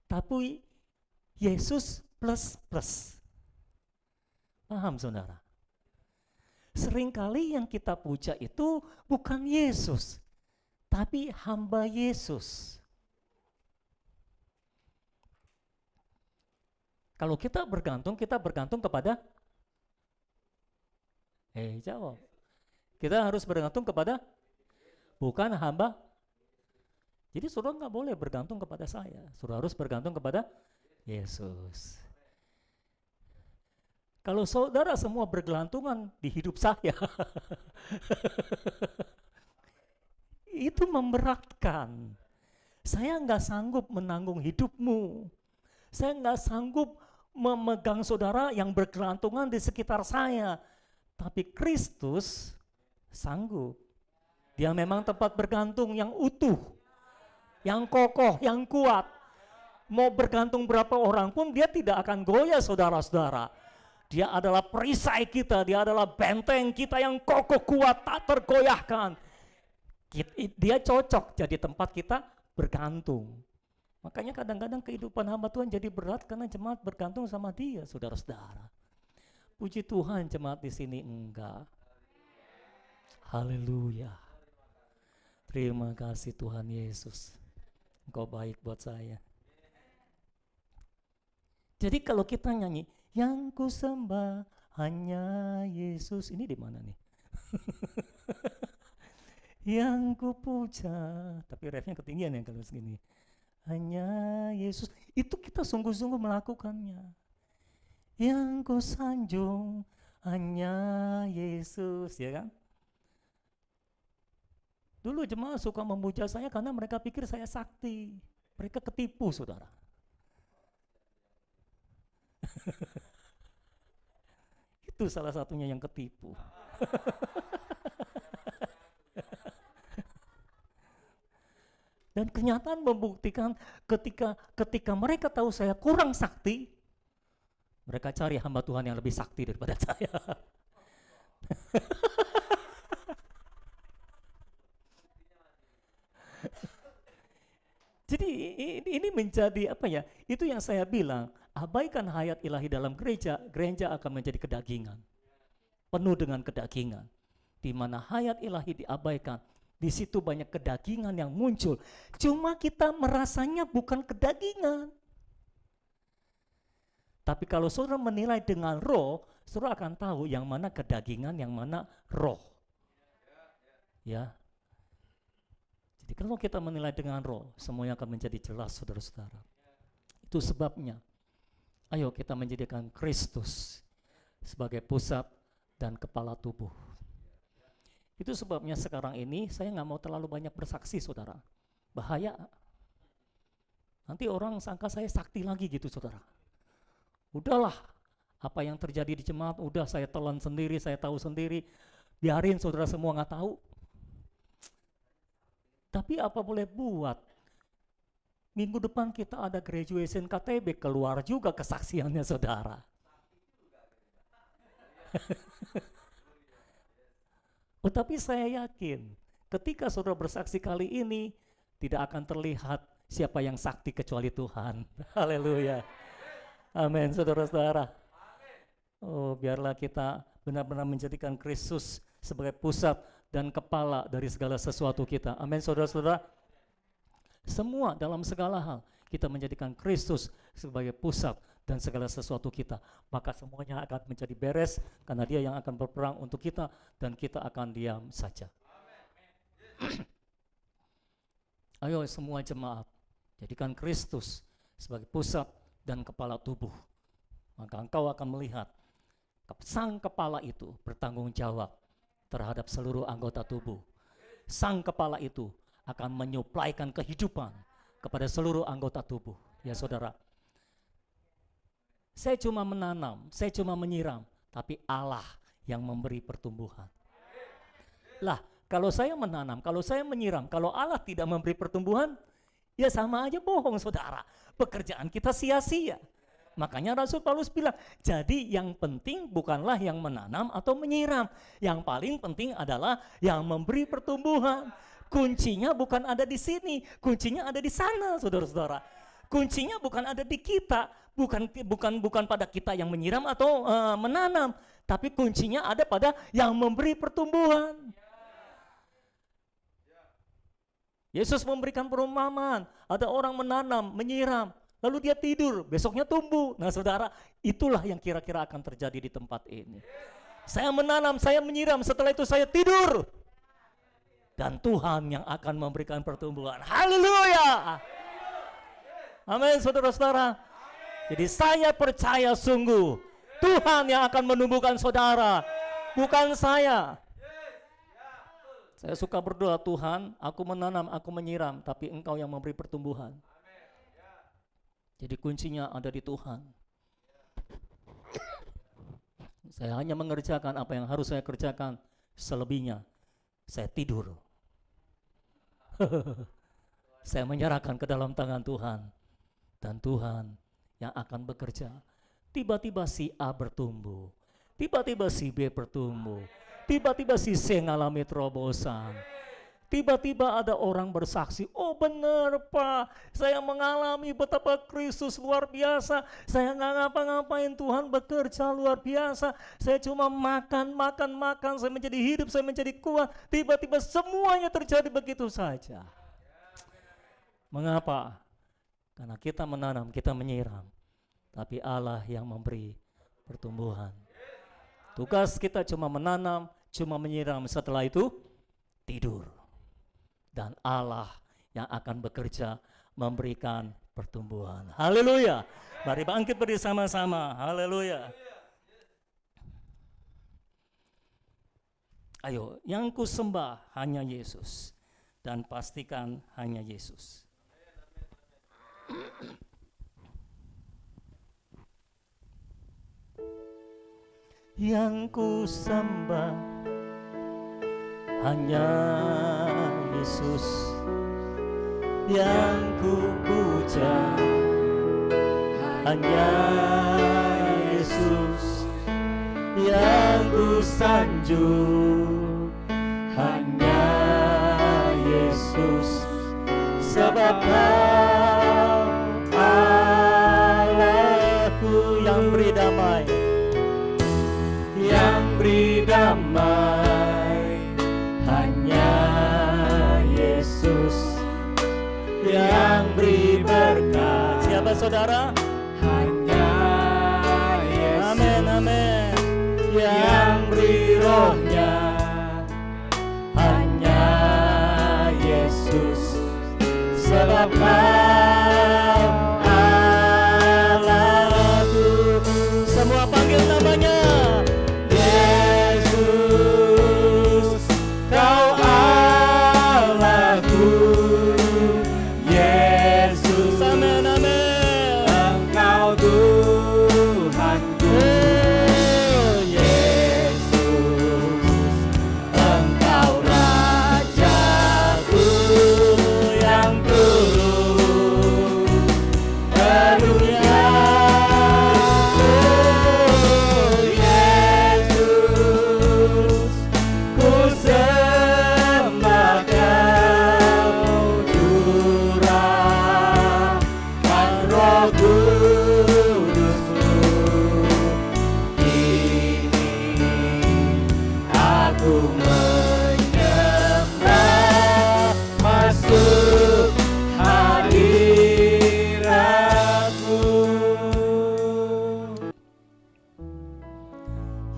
tapi Yesus plus plus. Paham saudara? Seringkali yang kita puja itu bukan Yesus, tapi hamba Yesus. Kalau kita bergantung kepada jawab. Kita harus bergantung kepada bukan hamba. Jadi saudara nggak boleh bergantung kepada saya. Saudara harus bergantung kepada Yesus. Kalau saudara semua bergelantungan di hidup saya, itu memberatkan. Saya nggak sanggup menanggung hidupmu. Saya nggak sanggup memegang saudara yang bergelantungan di sekitar saya. Tapi Kristus sanggup. Dia memang tempat bergantung yang utuh, yang kokoh, yang kuat. Mau bergantung berapa orang pun dia tidak akan goyah saudara-saudara. Dia adalah perisai kita, dia adalah benteng kita yang kokoh kuat, tak tergoyahkan. Dia cocok jadi tempat kita bergantung. Makanya kadang-kadang kehidupan hamba Tuhan jadi berat karena jemaat bergantung sama dia, saudara-saudara. Puji Tuhan jemaat di sini enggak. Haleluya. Terima kasih Tuhan Yesus. Engkau baik buat saya. Jadi kalau kita nyanyi, yang ku sembah hanya Yesus. Ini di mana nih? Yang ku puja. Tapi refnya ketinggian ya kalau segini. Hanya Yesus. Itu kita sungguh-sungguh melakukannya. Yang ku sanjung hanya Yesus, ya kan? Dulu jemaat suka memuja saya karena mereka pikir saya sakti. Mereka ketipu, saudara. Itu salah satunya yang ketipu. Dan kenyataan membuktikan ketika mereka tahu saya kurang sakti, mereka cari hamba Tuhan yang lebih sakti daripada saya. Jadi ini menjadi apa ya? Itu yang saya bilang, abaikan hayat ilahi dalam gereja, gereja akan menjadi kedagingan. Penuh dengan kedagingan. Di mana hayat ilahi diabaikan, di situ banyak kedagingan yang muncul. Cuma kita merasanya bukan kedagingan. Tapi kalau saudara menilai dengan roh, saudara akan tahu yang mana kedagingan, yang mana roh. Ya. Jadi kalau kita menilai dengan roh, semuanya akan menjadi jelas, saudara-saudara. Itu sebabnya, ayo kita menjadikan Kristus sebagai pusat dan kepala tubuh. Itu sebabnya sekarang ini saya nggak mau terlalu banyak bersaksi, saudara. Bahaya. Nanti orang sangka saya sakti lagi gitu, saudara. Udahlah, apa yang terjadi di jemaat, udah saya telan sendiri, saya tahu sendiri. Biarin saudara semua nggak tahu. Tapi apa boleh buat? Minggu depan kita ada graduation KTB, keluar juga kesaksiannya saudara. Tapi saya yakin ketika saudara bersaksi kali ini tidak akan terlihat siapa yang sakti kecuali Tuhan. Haleluya. Amin, saudara-saudara. Oh, biarlah kita benar-benar menjadikan Kristus sebagai pusat dan kepala dari segala sesuatu kita. Amin, saudara-saudara. Semua dalam segala hal kita menjadikan Kristus sebagai pusat dan segala sesuatu kita, maka semuanya akan menjadi beres karena Dia yang akan berperang untuk kita dan kita akan diam saja. Ayo semua jemaat, jadikan Kristus sebagai pusat dan kepala tubuh, maka engkau akan melihat sang kepala itu bertanggung jawab terhadap seluruh anggota tubuh. Sang kepala itu akan menyuplaikan kehidupan kepada seluruh anggota tubuh. Ya saudara, saya cuma menanam, saya cuma menyiram, tapi Allah yang memberi pertumbuhan. Lah, kalau saya menanam, kalau saya menyiram, kalau Allah tidak memberi pertumbuhan, ya sama aja bohong saudara. Pekerjaan kita sia-sia. Makanya Rasul Paulus bilang, jadi yang penting bukanlah yang menanam atau menyiram. Yang paling penting adalah yang memberi pertumbuhan. Kuncinya bukan ada di sini, kuncinya ada di sana saudara-saudara. Kuncinya bukan ada di kita, bukan pada kita yang menyiram atau menanam, tapi kuncinya ada pada yang memberi pertumbuhan. Yesus memberikan perumpamaan, ada orang menanam, menyiram, lalu dia tidur, besoknya tumbuh. Nah saudara, itulah yang kira-kira akan terjadi di tempat ini. Saya menanam, saya menyiram, setelah itu saya tidur. Dan Tuhan yang akan memberikan pertumbuhan. Haleluya. Amin saudara-saudara. Jadi saya percaya sungguh Tuhan yang akan menumbuhkan saudara, bukan saya. Saya suka berdoa, Tuhan, aku menanam, aku menyiram, tapi Engkau yang memberi pertumbuhan. Jadi kuncinya ada di Tuhan. Saya hanya mengerjakan apa yang harus saya kerjakan, selebihnya saya tidur. Saya menyerahkan ke dalam tangan Tuhan, dan Tuhan yang akan bekerja. Tiba-tiba si A bertumbuh, tiba-tiba si B bertumbuh, tiba-tiba si C ngalami terobosan. Tiba-tiba ada orang bersaksi, oh benar Pak, saya mengalami betapa Kristus luar biasa. Saya nggak ngapa-ngapain, Tuhan bekerja luar biasa. Saya cuma makan, saya menjadi hidup, saya menjadi kuat. Tiba-tiba semuanya terjadi begitu saja. Mengapa? Karena kita menanam, kita menyiram, tapi Allah yang memberi pertumbuhan. Tugas kita cuma menanam, cuma menyiram, setelah itu tidur. Dan Allah yang akan bekerja memberikan pertumbuhan. Haleluya. Mari bangkit bersama-sama. Haleluya. Ayo, yang ku sembah hanya Yesus, dan pastikan hanya Yesus. Yang ku sembah hanya Yesus, yang ku puja hanya Yesus, yang ku sanjung hanya Yesus, sebab Kau Allahku yang beri damai, yang beri damai, hanya Yesus yang beri berkat. Siapa saudara? Hanya Yesus. Amin, amin. Yang beri rohnya, hanya Yesus, sebab Kau Allahku. Semua panggil namanya. Yesus, Kau Allahku. Yesus, amin, amin. Engkau Tuhan.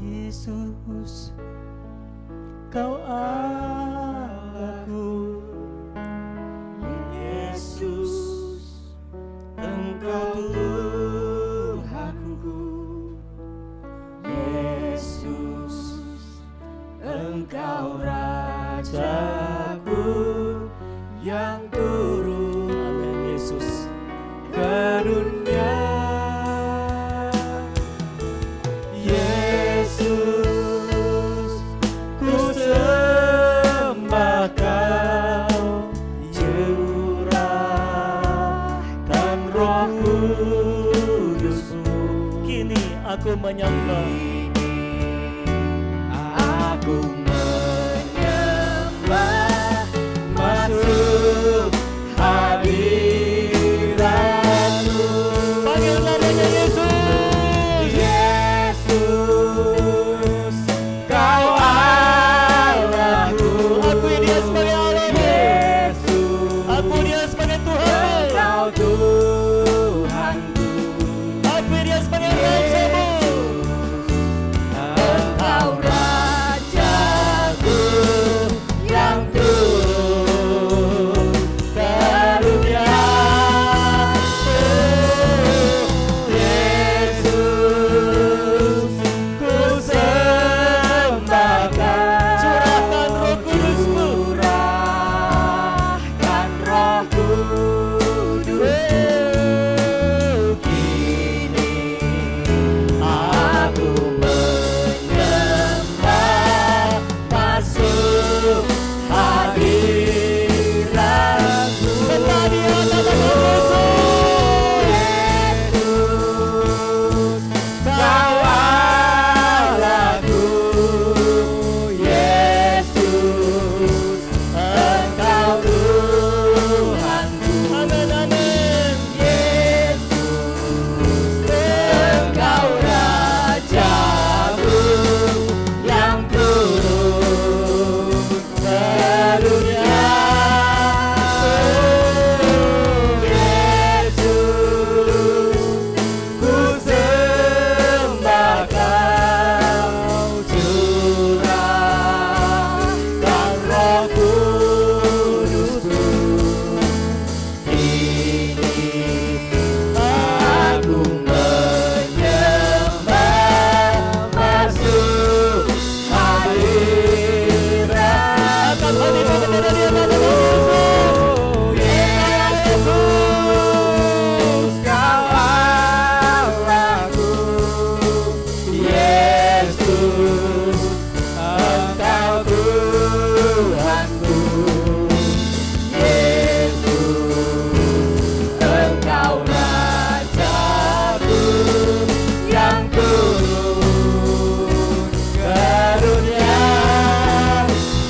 Yesus, Kau Allahku. Yesus, Engkau Tuhanku. Yesus, Engkau Rajaku yang turun. Amin. Yesus ke dunia. Yesus, ku sembah Kau, curahkan Roh Kudus-Mu. Kini aku menyembah, aku menyembah, masuk hadirat-Mu. Panggil namanya Yesus. Yesus, Kau Allahku. Akui Dia sebagai Allah. Yesus, akui Dia sebagai Tuhan. Engkau Tuhanku. Akui Dia sebagai Raja-Mu. Engkau Rajaku yang turun ke dunia. Yesus, ku sembah Kau. Curahkan Roh Kudus-Mu. Curahkan Roh Kudus-Mu. Kini aku menyembah, masuk hadirat-Mu. Sembah Dia namanya Yesus. Kau Allahku. Yesus, Engkau Tuhanku. Amin, amin. Yesus, Engkau Raja-Mu yang turun ke dunia. Yesus, ku sembah Kau, curahkan Roh Kudus-Mu. Kini aku menyembah, masuk hadirat. Akan hadir kepada Dia namanya Yesus. Yesus, Kau Allahku. Yesus, Engkau Tuhanku. Yesus, Engkau Rajaku yang turun ke dunia.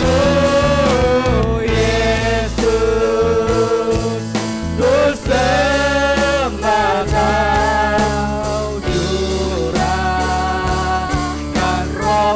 Oh Yesus, ku sembah Kau, curahkan Roh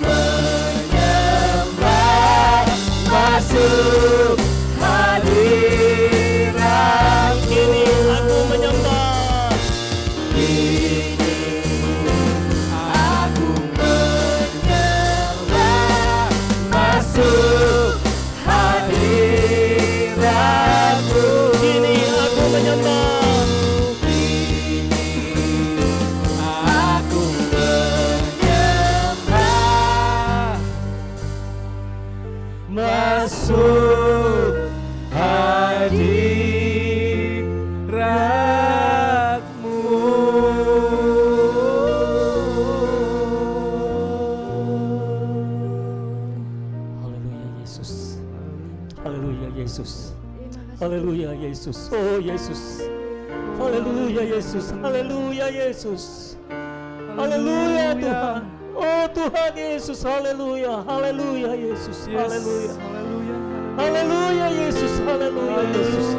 menyembah, masuk hadirat. Kini aku menyembah, kini aku menyembah, masuk hadirat-Mu. Kini aku menyembah, aku menyembah, masuk hadirat-Mu. Haleluya Yesus, haleluya Yesus, haleluya Yesus, oh Yesus, haleluya Yesus, haleluya Yesus, haleluya Tuhan, oh Tuhan Yesus, haleluya, haleluya Yesus, haleluya, haleluya Yesus, haleluya Yesus.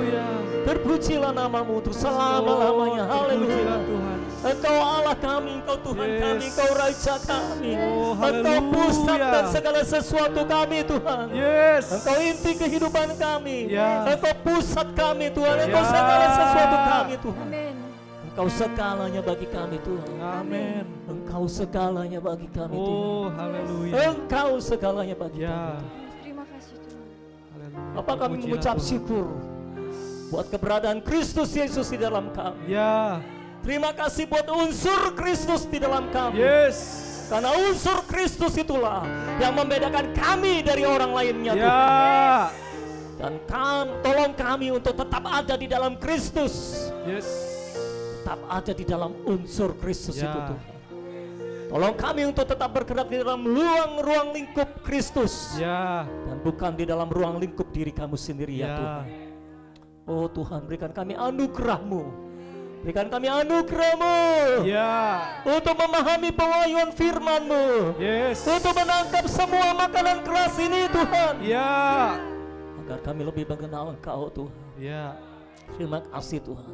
Terpujilah namamu untuk selama-lamanya, haleluya. Engkau Allah kami, Engkau Tuhan kami, Engkau Raja kami. Engkau pusat dan segala sesuatu kami Tuhan. Engkau inti kehidupan kami. Engkau pusat kami Tuhan, Engkau segala sesuatu kami Tuhan. Engkau segalanya bagi kami Tuhan. Amin. Engkau segalanya bagi kami Tuhan. Oh, haleluya. Engkau segalanya bagi kami. Terima kasih Tuhan. Haleluya. Apa kami Pujilah mengucap Tuhan. syukur buat keberadaan Kristus Yesus di dalam kami. Ya. Terima kasih buat unsur Kristus di dalam kami. Yes. Karena unsur Kristus itulah yang membedakan kami dari orang lainnya Ya. Tuhan. Dan tolong kami untuk tetap ada di dalam Kristus. Yes. Tetap ada di dalam unsur Kristus Ya. itu Tuhan. Tolong kami untuk tetap bergerak di dalam ruang lingkup Kristus. Ya. Dan bukan di dalam ruang lingkup diri kamu sendiri ya Tuhan. Oh Tuhan, berikan kami anugerah-Mu. Berikan kami anugerah-Mu. Ya. Untuk memahami pewahyuan firman-Mu. Yes. Untuk menangkap semua makanan keras ini Tuhan. Ya. Agar kami lebih mengenal Engkau Tuhan. Ya. Terima kasih Tuhan.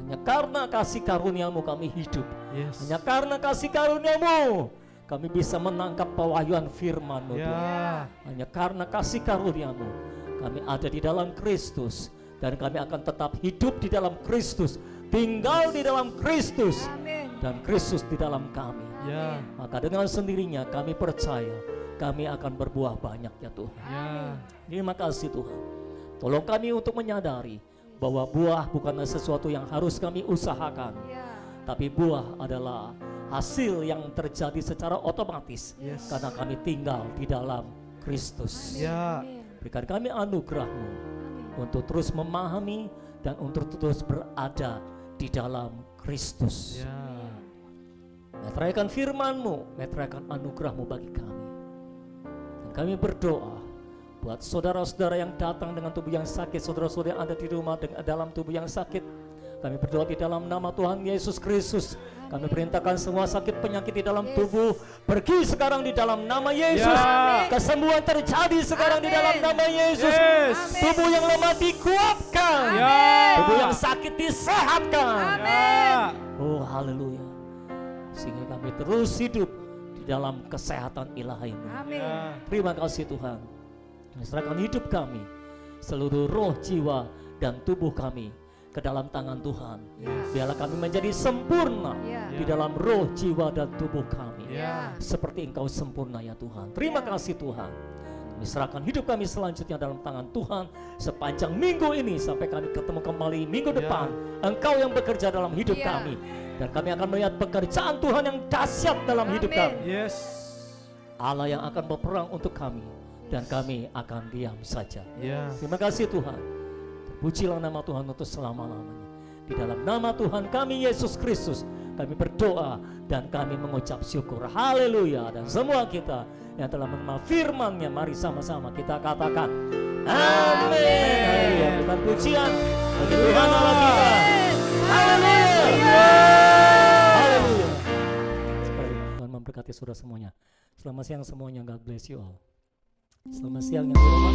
Hanya karena kasih karunia-Mu kami hidup. Yes. Hanya karena kasih karunia-Mu kami bisa menangkap pewahyuan firman-Mu Tuhan. Ya. Hanya karena kasih karunia-Mu kami ada di dalam Kristus. Dan kami akan tetap hidup di dalam Kristus, tinggal di dalam Kristus, dan Kristus di dalam kami. Ya. Maka dengan sendirinya kami percaya kami akan berbuah banyak ya Tuhan. Ya. Terima kasih Tuhan. Tolong kami untuk menyadari bahwa buah bukanlah sesuatu yang harus kami usahakan, tapi buah adalah hasil yang terjadi secara otomatis. Yes. Karena kami tinggal di dalam Kristus. Ya. Berikan kami anugerah-Mu untuk terus memahami dan untuk terus berada di dalam Kristus. Ya. Meteraikan firman-Mu, meteraikan anugerah-Mu bagi kami. Dan kami berdoa buat saudara-saudara yang datang dengan tubuh yang sakit, saudara-saudara yang ada di rumah dengan dalam tubuh yang sakit. Kami berdoa di dalam nama Tuhan Yesus Kristus. Kami perintahkan semua sakit penyakit di dalam tubuh pergi sekarang di dalam nama Yesus. Ya. Kesembuhan terjadi sekarang di dalam nama Yesus. Yes. Tubuh yang lemah dikuatkan. Ya. Tubuh yang sakit disehatkan. Ya. Oh haleluya. Sehingga kami terus hidup di dalam kesehatan ilahi-Mu. Ya. Terima kasih Tuhan. Kami serahkan hidup kami, seluruh roh, jiwa, dan tubuh kami ke dalam tangan Tuhan. Biarlah kami menjadi sempurna di dalam roh, jiwa, dan tubuh kami. Ya. Seperti Engkau sempurna ya Tuhan. Terima kasih Tuhan. Kami serahkan hidup kami selanjutnya dalam tangan Tuhan sepanjang minggu ini sampai kami ketemu kembali minggu depan. Engkau yang bekerja dalam hidup kami. Dan kami akan melihat pekerjaan Tuhan yang dahsyat dalam hidup kami. Yes. Allah yang akan berperang untuk kami. Dan kami akan diam saja. Ya. Terima kasih Tuhan. Terpujilah nama Tuhan untuk selama-lamanya. Di dalam nama Tuhan kami Yesus Kristus kami berdoa dan kami mengucap syukur. Haleluya. Dan semua kita yang telah menerima firman-Nya, mari sama-sama kita katakan amin. Haleluya. Bukan pujian bagi Tuhan Allah kita. Haleluya. Haleluya. Sekali Tuhan memberkati saudara semuanya. Selamat siang semuanya. God bless you all. Selamat siang yang di rumah.